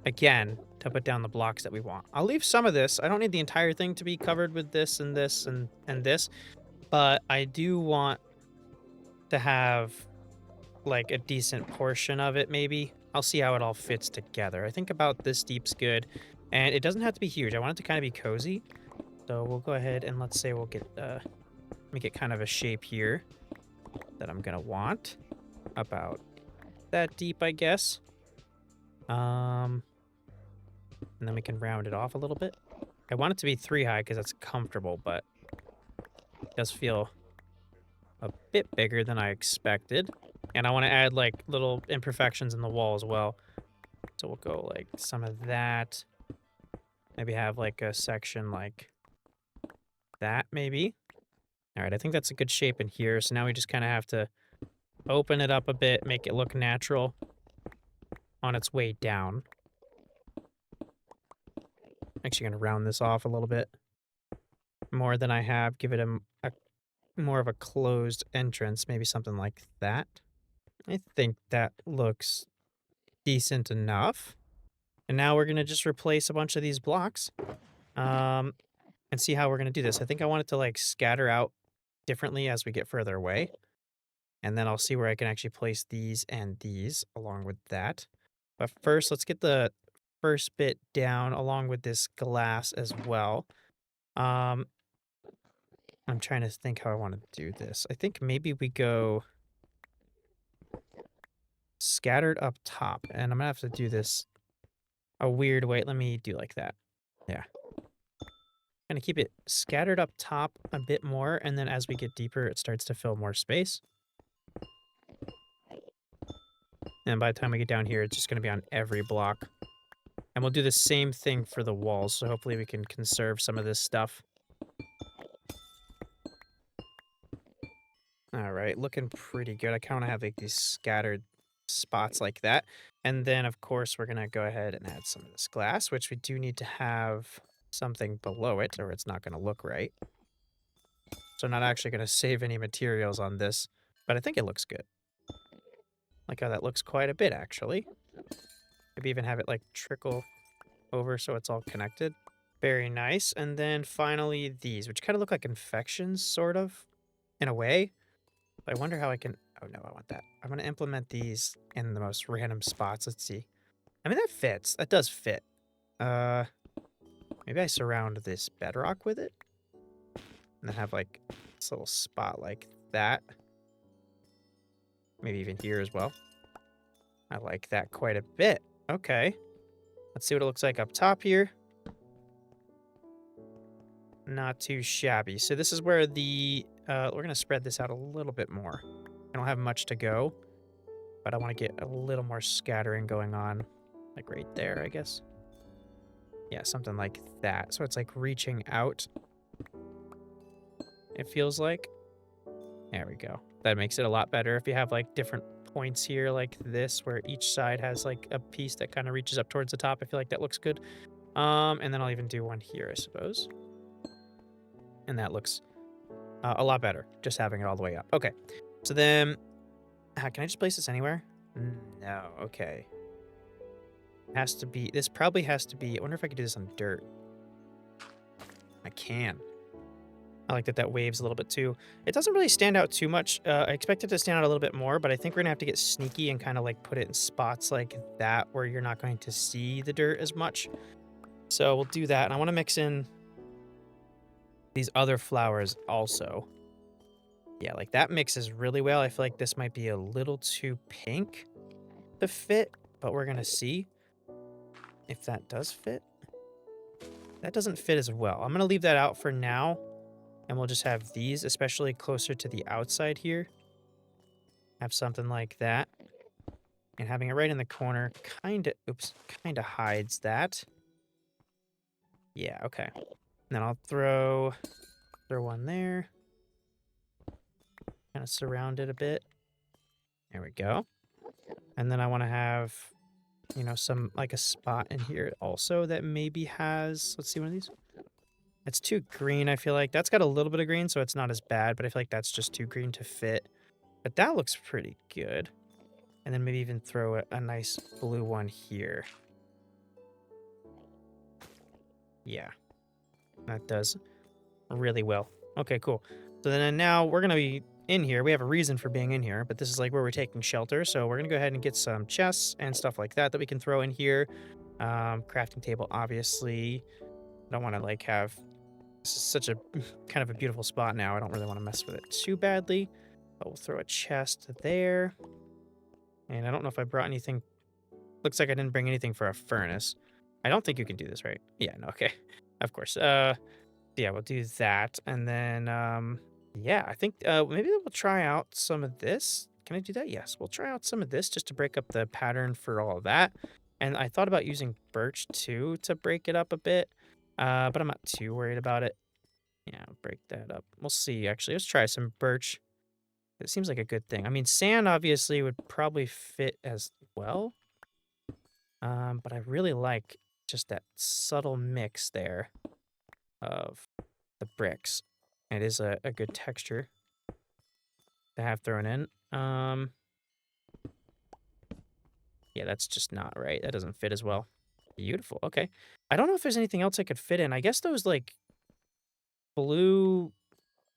Speaker 1: again to put down the blocks that we want. I'll leave some of this. I don't need the entire thing to be covered with this and this and this. But I do want to have like a decent portion of it maybe. I'll see how it all fits together. I think about this deep's good. And it doesn't have to be huge. I want it to kind of be cozy. So we'll go ahead and let's say we'll get make it kind of a shape here that I'm gonna want. About that deep, I guess. And then we can round it off a little bit. I want it to be 3 high because that's comfortable, but it does feel a bit bigger than I expected. And I want to add like little imperfections in the wall as well. So we'll go like some of that. Maybe have like a section like that, maybe. All right, I think that's a good shape in here. So now we just kind of have to open it up a bit, make it look natural on its way down. Actually going to round this off a little bit more than I have. Give it a more of a closed entrance, maybe something like that. I think that looks decent enough. And now we're going to just replace a bunch of these blocks and see how we're going to do this. I think I want it to like scatter out differently as we get further away. And then I'll see where I can actually place these and these along with that. But first, let's get the first bit down along with this glass as well. I'm trying to think how I want to do this. I think maybe we go scattered up top. And I'm going to have to do this a weird way. Let me do like that. Yeah. Kind of keep it scattered up top a bit more. And then as we get deeper, it starts to fill more space. And by the time we get down here, it's just going to be on every block. And we'll do the same thing for the walls. So hopefully we can conserve some of this stuff. All right, looking pretty good. I kind of have like these scattered spots like that. And then, of course, we're going to go ahead and add some of this glass, which we do need to have something below it or it's not going to look right. So I'm not actually going to save any materials on this, but I think it looks good. Like how that looks quite a bit, actually. Maybe even have it like trickle over so it's all connected. Very nice. And then finally these, which kind of look like infections, sort of, in a way. But I wonder how I can... Oh, no, I want that. I'm going to implement these in the most random spots. Let's see. I mean, that fits. That does fit. Maybe I surround this bedrock with it. And then have, like, this little spot like that. Maybe even here as well. I like that quite a bit. Okay. Let's see what it looks like up top here. Not too shabby. So this is where the... we're going to spread this out a little bit more. I don't have much to go, but I want to get a little more scattering going on. Like right there, I guess. Yeah, something like that. So it's like reaching out. It feels like. There we go. That makes it a lot better if you have like different points here like this where each side has like a piece that kind of reaches up towards the top. I feel like that looks good. And then I'll even do one here, I suppose. And that looks a lot better, just having it all the way up. Okay, so then, can I just place this anywhere? No, okay. It has to be, this probably has to be, I wonder if I could do this on dirt. I can. I like that that waves a little bit too. It doesn't really stand out too much. I expect it to stand out a little bit more, but I think we're gonna have to get sneaky and kind of like put it in spots like that where you're not going to see the dirt as much. So we'll do that, and I want to mix in these other flowers also. Yeah, like that mixes really well. I feel like this might be a little too pink to fit, but we're gonna see if that does fit. That doesn't fit as well. I'm going to leave that out for now, and we'll just have these, especially closer to the outside here. Have something like that. And having it right in the corner kind of hides that. Yeah, okay. And then I'll throw one there. Kind of surround it a bit. There we go. And then I want to have, you know, like a spot in here also that maybe has, let's see, one of these. It's too green, I feel like. That's got a little bit of green, so it's not as bad, but I feel like that's just too green to fit. But that looks pretty good. And then maybe even throw a nice blue one here. Yeah, that does really well. Okay, cool. So then now we're going to be in here. We have a reason for being in here, but this is like where we're taking shelter. So we're going to go ahead and get some chests and stuff like that we can throw in here. Crafting table, obviously. I don't want to like have... This is such a kind of a beautiful spot now. I don't really want to mess with it too badly. But we'll throw a chest there. And I don't know if I brought anything. Looks like I didn't bring anything for a furnace. I don't think you can do this, right? Yeah, no, okay. Of course. Yeah, we'll do that. And then, yeah, I think maybe we'll try out some of this. Can I do that? Yes, we'll try out some of this just to break up the pattern for all of that. And I thought about using birch, too, to break it up a bit. But I'm not too worried about it. Yeah, I'll break that up. We'll see, actually. Let's try some birch. It seems like a good thing. I mean, sand obviously would probably fit as well. But I really like just that subtle mix there of the bricks. It is a good texture to have thrown in. Yeah, that's just not right. That doesn't fit as well. Beautiful. Okay. I don't know if there's anything else I could fit in. I guess those like blue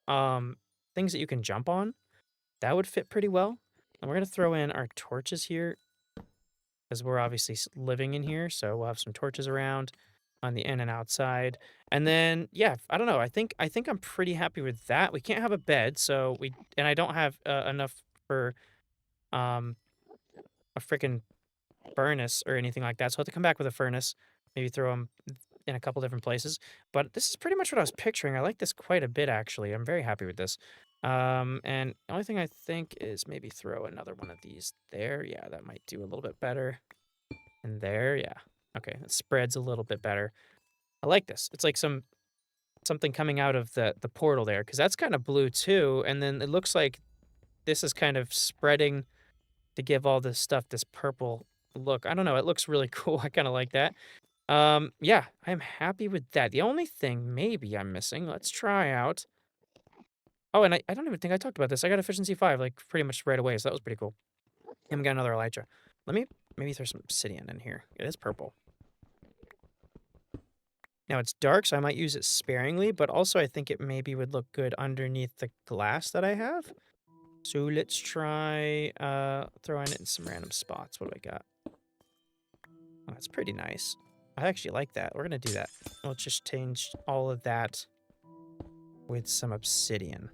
Speaker 1: things that you can jump on, that would fit pretty well. And we're going to throw in our torches here because we're obviously living in here, so we'll have some torches around on the in and outside. And then, yeah, I don't know. I think I'm pretty happy with that. We can't have a bed, so and I don't have enough for a freaking furnace or anything like that. So I'll have to come back with a furnace, maybe throw them in a couple different places. But this is pretty much what I was picturing. I like this quite a bit, actually. I'm very happy with this. And the only thing I think is maybe throw another one of these there. Yeah, that might do a little bit better. And there, yeah. Okay, it spreads a little bit better. I like this. It's like something coming out of the portal there, because that's kind of blue too. And then it looks like this is kind of spreading to give all this stuff this purple look. I don't know. It looks really cool. I kind of like that. Yeah, I'm happy with that. The only thing maybe I'm missing, let's try out. Oh, and I don't even think I talked about this. I got efficiency 5, like, pretty much right away, so that was pretty cool. And we got another elytra. Let me maybe throw some obsidian in here. It is purple. Now, it's dark, so I might use it sparingly, but also I think it maybe would look good underneath the glass that I have. So let's try throwing it in some random spots. What do I got? Oh, that's pretty nice. I actually like that. We're going to do that. We'll just change all of that with some obsidian.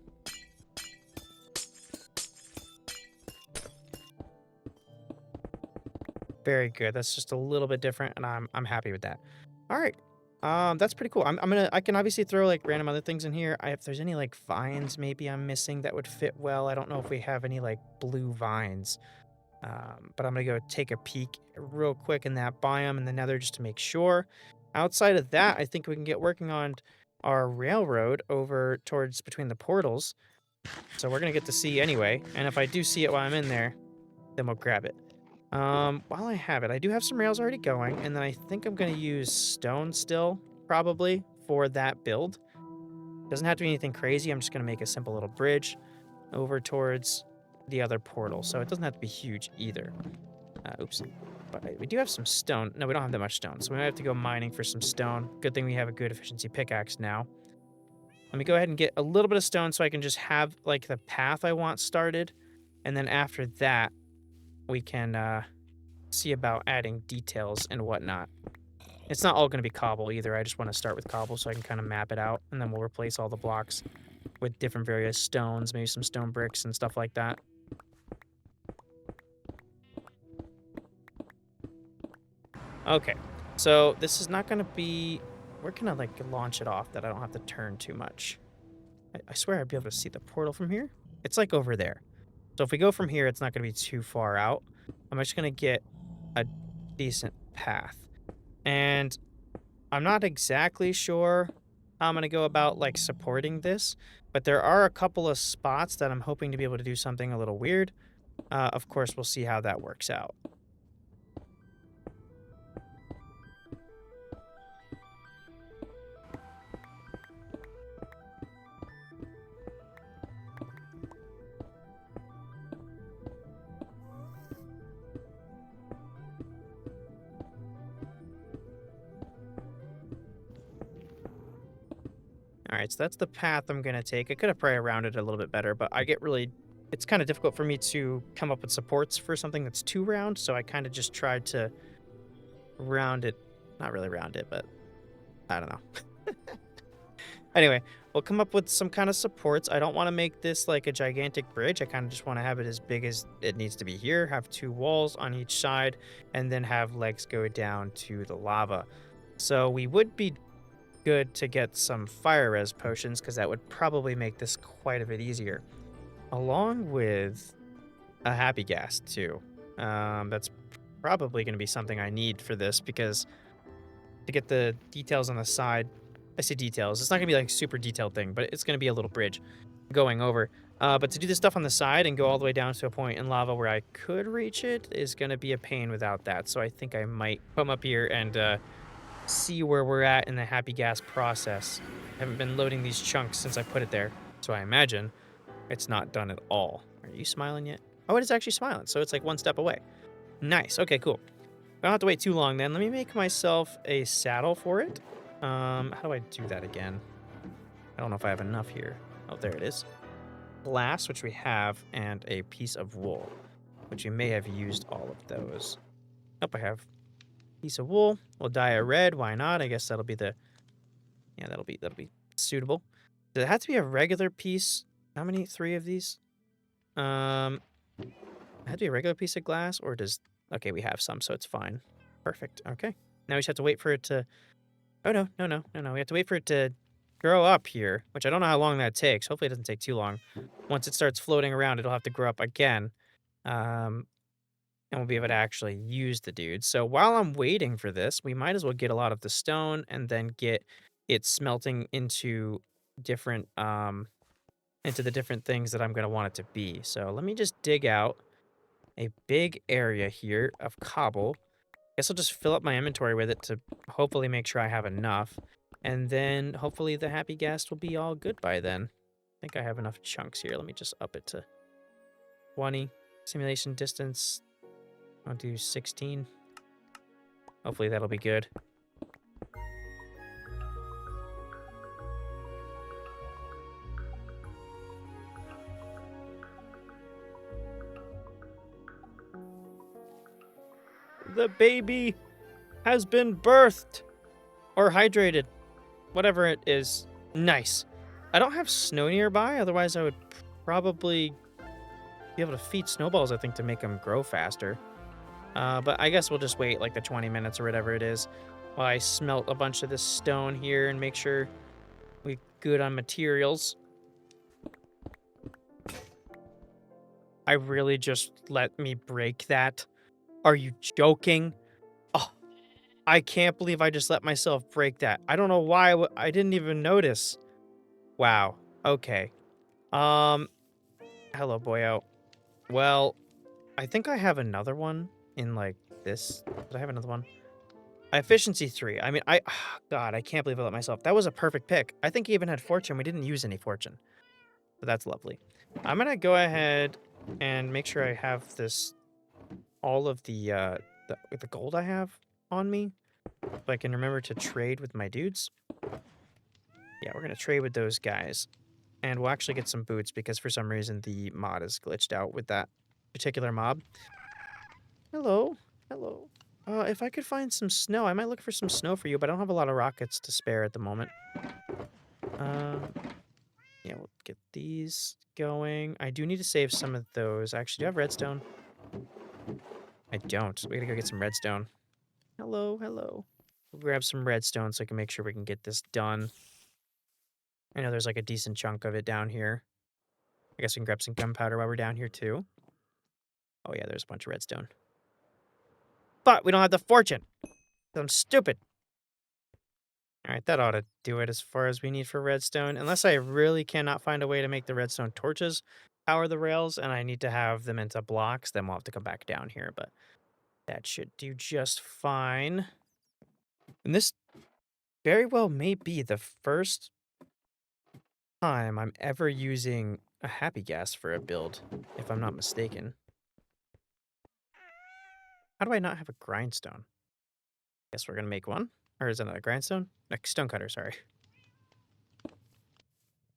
Speaker 1: Very good. That's just a little bit different, and I'm happy with that. All right. That's pretty cool. I can obviously throw like random other things in here. If there's any like vines maybe I'm missing that would fit well. I don't know if we have any like blue vines. But I'm gonna go take a peek real quick in that biome in the nether just to make sure. Outside of that, I think we can get working on our railroad over towards between the portals. So we're gonna get to see anyway. And if I do see it while I'm in there, then we'll grab it. While I have it, I do have some rails already going, and then I think I'm gonna use stone still, probably, for that build. Doesn't have to be anything crazy. I'm just gonna make a simple little bridge over towards the other portal, so it doesn't have to be huge either. Oops. But we do have some stone. No, we don't have that much stone, so we might have to go mining for some stone. Good thing we have a good efficiency pickaxe now. Let me go ahead and get a little bit of stone so I can just have, like, the path I want started. And then after that, we can see about adding details and whatnot. It's not all going to be cobble either. I just want to start with cobble so I can kind of map it out, and then we'll replace all the blocks with different various stones, maybe some stone bricks and stuff like that. Okay, so this is not going to be Where can I, like, launch it off that I don't have to turn too much? I swear I'd be able to see the portal from here. It's, like, over there. So if we go from here, it's not gonna be too far out. I'm just gonna get a decent path. And I'm not exactly sure how I'm gonna go about, like, supporting this, but there are a couple of spots that I'm hoping to be able to do something a little weird. Of course, we'll see how that works out. All right, so that's the path I'm going to take. I could have probably rounded it a little bit better, but I get really, it's kind of difficult for me to come up with supports for something that's too round. So I kind of just tried to round it, not really round it, but I don't know. Anyway, we'll come up with some kind of supports. I don't want to make this like a gigantic bridge. I kind of just want to have it as big as it needs to be here, have two walls on each side, and then have legs go down to the lava. So we would be good to get some fire res potions because that would probably make this quite a bit easier, along with a happy gas too. That's probably going to be something I need for this because to get the details on the side, I say details, it's not going to be like a super detailed thing, but it's going to be a little bridge going over. But to do this stuff on the side and go all the way down to a point in lava where I could reach it is going to be a pain without that. So I think I might come up here and see where we're at in the happy gas process. I haven't been loading these chunks since I put it there, so I imagine it's not done at all. Are you smiling yet? Oh, it is actually smiling, so it's like one step away. Nice. Okay, cool. I don't have to wait too long then. Let me make myself a saddle for it. How do I do that again? I don't know if I have enough here. Oh, there it is. Glass, which we have, and a piece of wool, which you may have used all of those. Nope, I have piece of wool. We'll dye it red. Why not? I guess that'll be the, yeah, that'll be suitable. Does it have to be a regular piece? How many? 3 of these? It had to be a regular piece of glass, or does, okay, we have some, so it's fine. Perfect. Okay. Now we just have to wait for it to, oh no. We have to wait for it to grow up here, which I don't know how long that takes. Hopefully it doesn't take too long. Once it starts floating around, it'll have to grow up again. And we'll be able to actually use the dude. So while I'm waiting for this, we might as well get a lot of the stone and then get it smelting into different into the different things that I'm going to want it to be. So let me just dig out a big area here of cobble. Guess I'll just fill up my inventory with it to hopefully make sure I have enough. And then hopefully the happy gas will be all good by then. I think I have enough chunks here. Let me just up it to 20. Simulation distance, I'll do 16. Hopefully that'll be good. The baby has been birthed or hydrated, whatever it is. Nice. I don't have snow nearby, otherwise I would probably be able to feed snowballs, I think, to make them grow faster. But I guess we'll just wait like the 20 minutes or whatever it is while I smelt a bunch of this stone here and make sure we're good on materials. I really just let me break that. Are you joking? Oh, I can't believe I just let myself break that. I don't know why I didn't even notice. Wow. Okay. Hello, boyo. Well, I think I have another one in like this. Did I have another one? Efficiency 3. I mean, God, I can't believe I let myself. That was a perfect pick. I think he even had fortune. We didn't use any fortune. But that's lovely. I'm going to go ahead and make sure I have this, all of the gold I have on me. So I can remember to trade with my dudes. Yeah, we're going to trade with those guys. And we'll actually get some boots because for some reason the mod is glitched out with that particular mob. Hello. Hello. If I could find some snow, I might look for some snow for you, but I don't have a lot of rockets to spare at the moment. Yeah, we'll get these going. I do need to save some of those. Actually, do I have redstone? I don't. We gotta go get some redstone. Hello, hello. We'll grab some redstone so I can make sure we can get this done. I know there's like a decent chunk of it down here. I guess we can grab some gunpowder while we're down here too. Oh yeah, there's a bunch of redstone. But we don't have the fortune. I'm stupid. All right, that ought to do it as far as we need for redstone. Unless I really cannot find a way to make the redstone torches power the rails and I need to have them into blocks, then we'll have to come back down here. But that should do just fine. And this very well may be the first time I'm ever using a happy gas for a build, if I'm not mistaken. How do I not have a grindstone? Guess we're gonna make one. Or is it a grindstone? A stone cutter, sorry.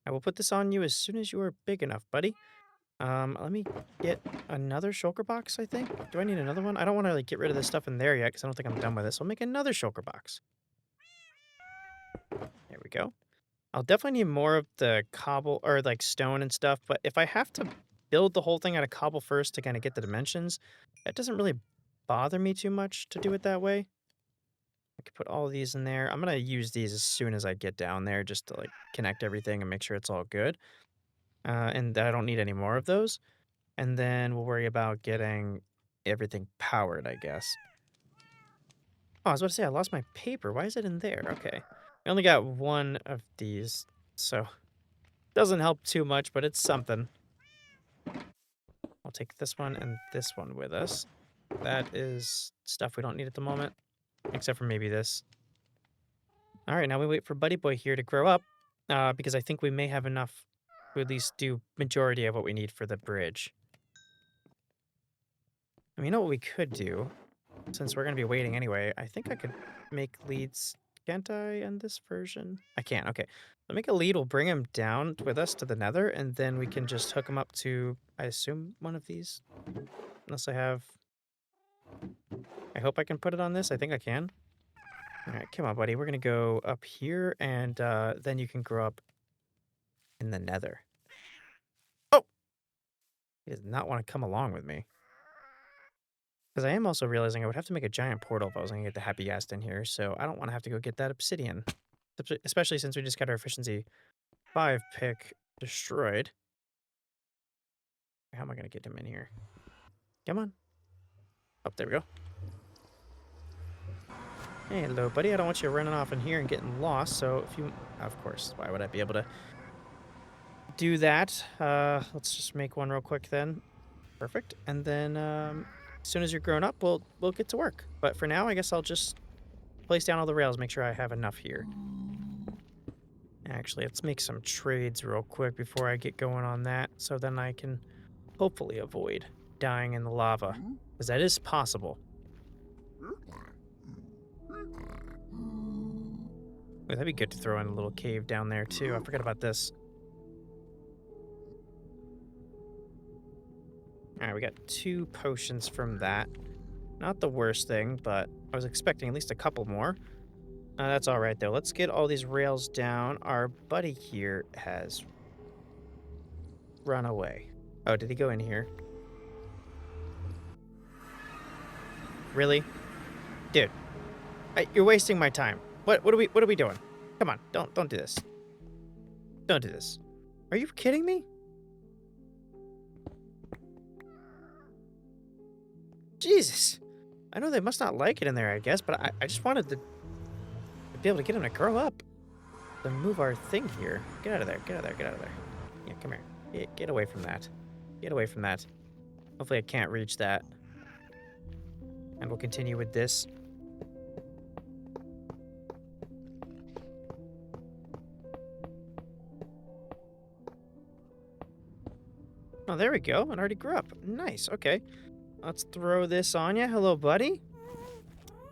Speaker 1: I will put this on you as soon as you are big enough, buddy. Let me get another shulker box, I think. Do I need another one? I don't want to like get rid of this stuff in there yet because I don't think I'm done with this. So I'll make another shulker box. There we go. I'll definitely need more of the cobble or like stone and stuff, but if I have to build the whole thing out of cobble first to kind of get the dimensions, that doesn't really bother me too much to do it that way. I could put all of these in there. I'm gonna use these as soon as I get down there just to like connect everything and make sure it's all good. And I don't need any more of those. And then we'll worry about getting everything powered, I guess. Oh, I was about to say I lost my paper. Why is it in there? Okay. I only got one of these, so doesn't help too much, but it's something. I'll take this one and this one with us. That is stuff we don't need at the moment, except for maybe this. All right, now we wait for Buddy Boy here to grow up, because I think we may have enough to at least do majority of what we need for the bridge. I mean, you know what we could do? Since we're going to be waiting anyway, I think I could make leads. Can't I in this version? I can't. Okay. I'll make a lead. We'll bring him down with us to the nether, and then we can just hook him up to, I assume, one of these. Unless I have... I hope I can put it on this. I think I can. All right, come on, buddy. We're going to go up here, and then you can grow up in the nether. Oh! He does not want to come along with me. Because I am also realizing I would have to make a giant portal if I was going to get the happy gas in here, so I don't want to have to go get that obsidian. Especially since we just got our efficiency 5 pick destroyed. How am I going to get him in here? Come on. Oh, there we go. Hey, hello, buddy. I don't want you running off in here and getting lost, so if you... Of course, why would I be able to do that? Let's just make one real quick then. Perfect. And then... as soon as you're grown up, we'll get to work. But for now, I guess I'll just place down all the rails, make sure I have enough here. Actually, let's make some trades real quick before I get going on that, so then I can hopefully avoid dying in the lava, because that is possible. Ooh, that'd be good to throw in a little cave down there too. I forgot about this. Alright, we got 2 potions from that. Not the worst thing, but I was expecting at least a couple more. That's alright, though. Let's get all these rails down. Our buddy here has run away. Oh, did he go in here? Really? Dude. You're wasting my time. What are we doing? Come on, don't do this. Don't do this. Are you kidding me? Jesus. I know they must not like it in there, I guess, but I just wanted to be able to get him to grow up. To move our thing here. Get out of there, get out of there, get out of there. Yeah, come here. Get away from that. Get away from that. Hopefully I can't reach that. And we'll continue with this. Oh, there we go. It already grew up. Nice, okay. Let's throw this on you. Hello, buddy.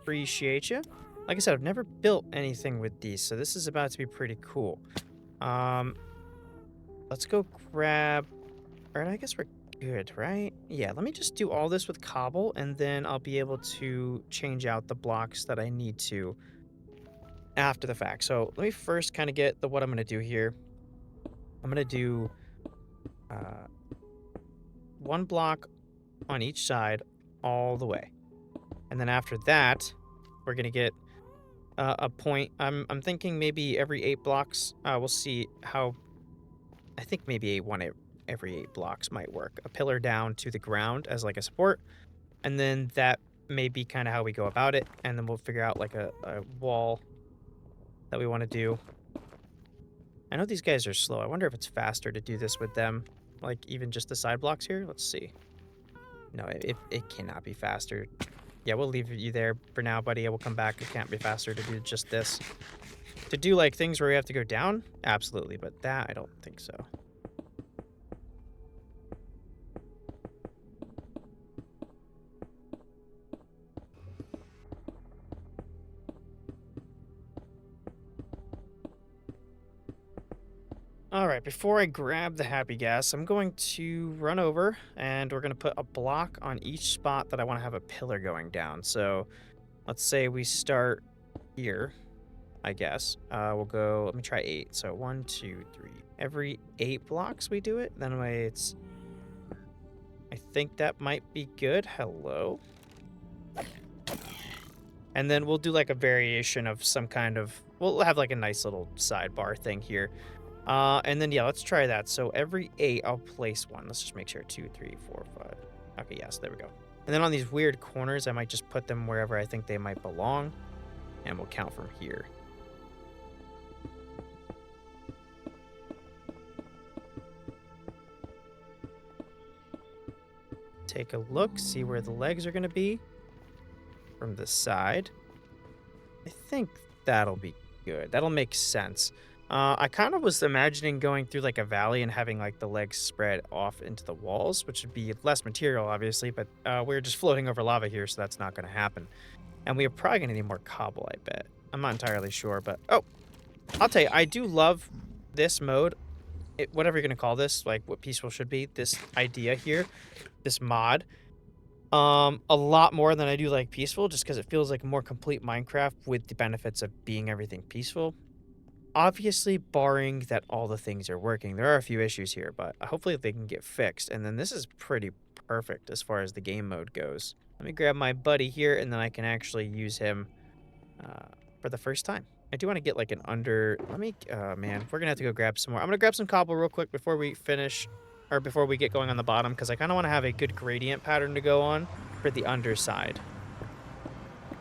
Speaker 1: Appreciate you. Like I said, I've never built anything with these, so this is about to be pretty cool. Let's go grab... Alright, I guess we're good, right? Yeah, let me just do all this with cobble, and then I'll be able to change out the blocks that I need to after the fact. So let me first kind of get what I'm going to do here. I'm going to do 1 block on each side all the way. And then after that, we're going to get a point. I'm thinking maybe every 8 blocks. We'll see how. I think maybe every 8 blocks might work. A pillar down to the ground as like a support, and then that may be kind of how we go about it. And then we'll figure out like a wall that we want to do. I know these guys are slow. I wonder if it's faster to do this with them, like even just the side blocks here. Let's see. No, it cannot be faster. Yeah, we'll leave you there for now, buddy. I will come back. It can't be faster to do just this. To do like things where we have to go down? Absolutely, but that I don't think so. All right, before I grab the happy gas, I'm going to run over and we're going to put a block on each spot that I want to have a pillar going down. So let's say we start here, I guess. We'll go, let me try 8. So 1, 2, 3. Every 8 blocks we do it. Then way it's, I think that might be good. Hello. And then we'll do like a variation of some kind of, we'll have like a nice little sidebar thing here. And then, yeah, let's try that. So every 8, I'll place one. Let's just make sure. 2, 3, 4, 5. Okay, yes, there we go. And then on these weird corners, I might just put them wherever I think they might belong. And we'll count from here. Take a look, see where the legs are going to be from the side. I think that'll be good. That'll make sense. I kind of was imagining going through like a valley and having like the legs spread off into the walls, which would be less material, obviously, but we're just floating over lava here, so that's not going to happen. And we are probably going to need more cobble, I bet. I'm not entirely sure, but oh, I'll tell you, I do love this mode, whatever you're going to call this, like what peaceful should be, this idea here, this mod, a lot more than I do like peaceful, just because it feels like a more complete Minecraft with the benefits of being everything peaceful. Obviously, barring that all the things are working. There are a few issues here, but hopefully they can get fixed. And then this is pretty perfect as far as the game mode goes. Let me grab my buddy here, and then I can actually use him for the first time. I do want to get like an under... Let me... man, we're going to have to go grab some more. I'm going to grab some cobble real quick before we finish, or before we get going on the bottom, because I kind of want to have a good gradient pattern to go on for the underside.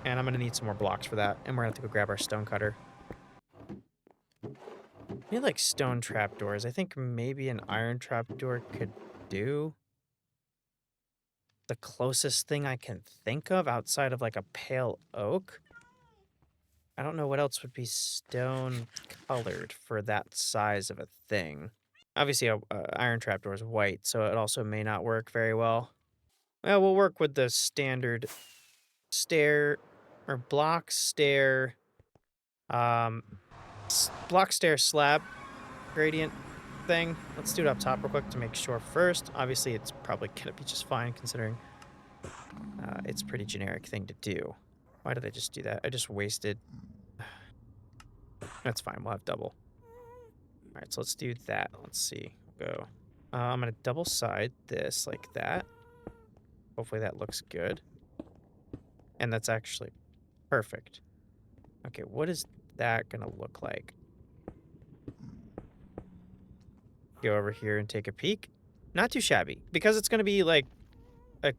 Speaker 1: And I'm going to need some more blocks for that, and we're going to have to go grab our stone cutter. I need like stone trapdoors. I think maybe an iron trapdoor could do. The closest thing I can think of outside of like a pale oak. I don't know what else would be stone colored for that size of a thing. Obviously, a iron trapdoor is white, so it also may not work very well. Well, we'll work with the standard stair or block stair, block stair slab gradient thing. Let's do it up top real quick to make sure first. Obviously, it's probably gonna be just fine considering it's a pretty generic thing to do. Why did I just do that? I just wasted. That's fine. We'll have double. All right, so let's do that. Let's see. We'll go. I'm gonna double side this like that. Hopefully that looks good. And that's actually perfect. Okay, what is that gonna look like? Go over here and take a peek. Not too shabby. Because it's going to be like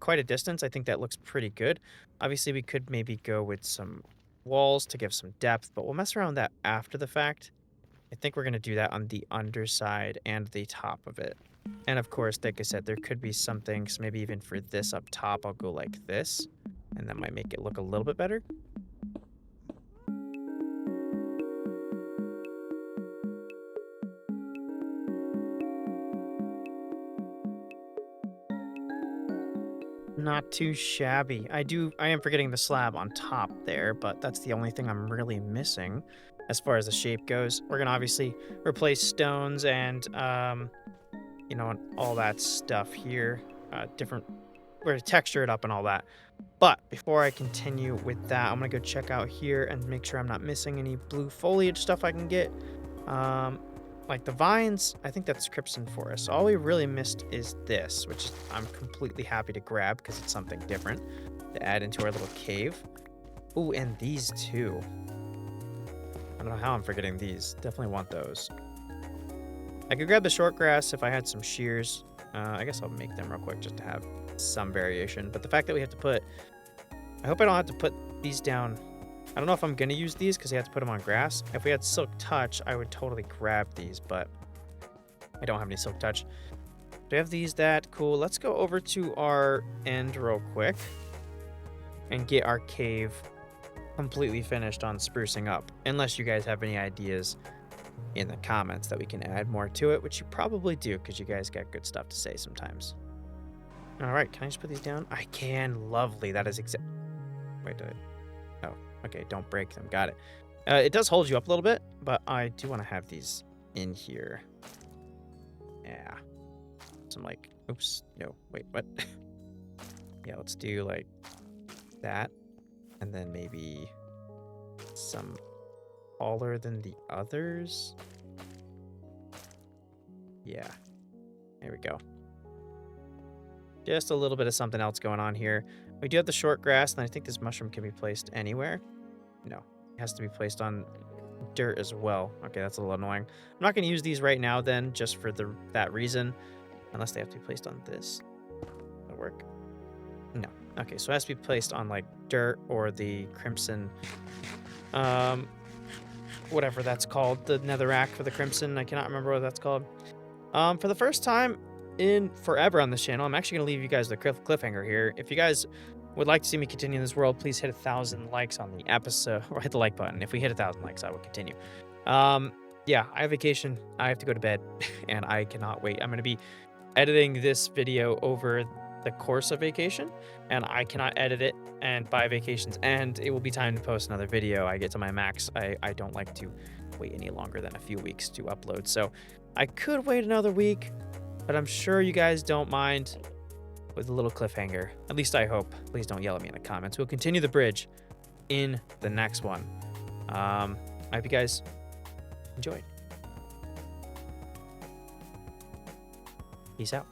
Speaker 1: quite a distance, I think that looks pretty good. Obviously, we could maybe go with some walls to give some depth, but we'll mess around with that after the fact. I think we're going to do that on the underside and the top of it. And of course, like I said, there could be some things, maybe even for this up top, I'll go like this, and that might make it look a little bit better. Not too shabby. I am forgetting the slab on top there, but that's the only thing I'm really missing as far as the shape goes. We're going to obviously replace stones and, you know, all that stuff here. We're going to texture it up and all that. But before I continue with that, I'm going to go check out here and make sure I'm not missing any blue foliage stuff I can get. Like the vines, I think that's Crimson Forest. All we really missed is this, which I'm completely happy to grab because it's something different to add into our little cave. Ooh, and these two. I don't know how I'm forgetting these. Definitely want those. I could grab the short grass if I had some shears. I guess I'll make them real quick just to have some variation. But the fact that we have to put... I hope I don't have to put these down. I don't know if I'm going to use these because you have to put them on grass. If we had Silk Touch, I would totally grab these, but I don't have any Silk Touch. Do I have these? That cool. Let's go over to our end real quick and get our cave completely finished on sprucing up. Unless you guys have any ideas in the comments that we can add more to it, which you probably do because you guys got good stuff to say sometimes. All right, can I just put these down? I can. Lovely. That is exact. Wait, did I? Oh, okay. Don't break them. Got it. It does hold you up a little bit, but I do want to have these in here. Yeah. Some like, oops, no, wait, what? Yeah, let's do like that. And then maybe some taller than the others. Yeah, there we go. Just a little bit of something else going on here. We do have the short grass, and I think this mushroom can be placed anywhere. No, it has to be placed on dirt as well. Okay, that's a little annoying. I'm not going to use these right now then, just for that reason. Unless they have to be placed on this. That'll work. No. Okay, so it has to be placed on like dirt or the crimson, whatever that's called, the netherrack for the crimson. I cannot remember what that's called. For the first time in forever on this channel, I'm actually going to leave you guys the cliffhanger here. If you guys would like to see me continue in this world, please hit 1,000 likes on the episode, or hit the like button. If we hit 1,000 likes, I will continue. Yeah, I have vacation. I have to go to bed, and I cannot wait. I'm going to be editing this video over the course of vacation, and I cannot edit it and by vacation's end it will be time to post another video. I get to my max. I don't like to wait any longer than a few weeks to upload, so I could wait another week, but I'm sure you guys don't mind with a little cliffhanger. At least I hope. Please don't yell at me in the comments. We'll continue the bridge in the next one. I hope you guys enjoyed. Peace out.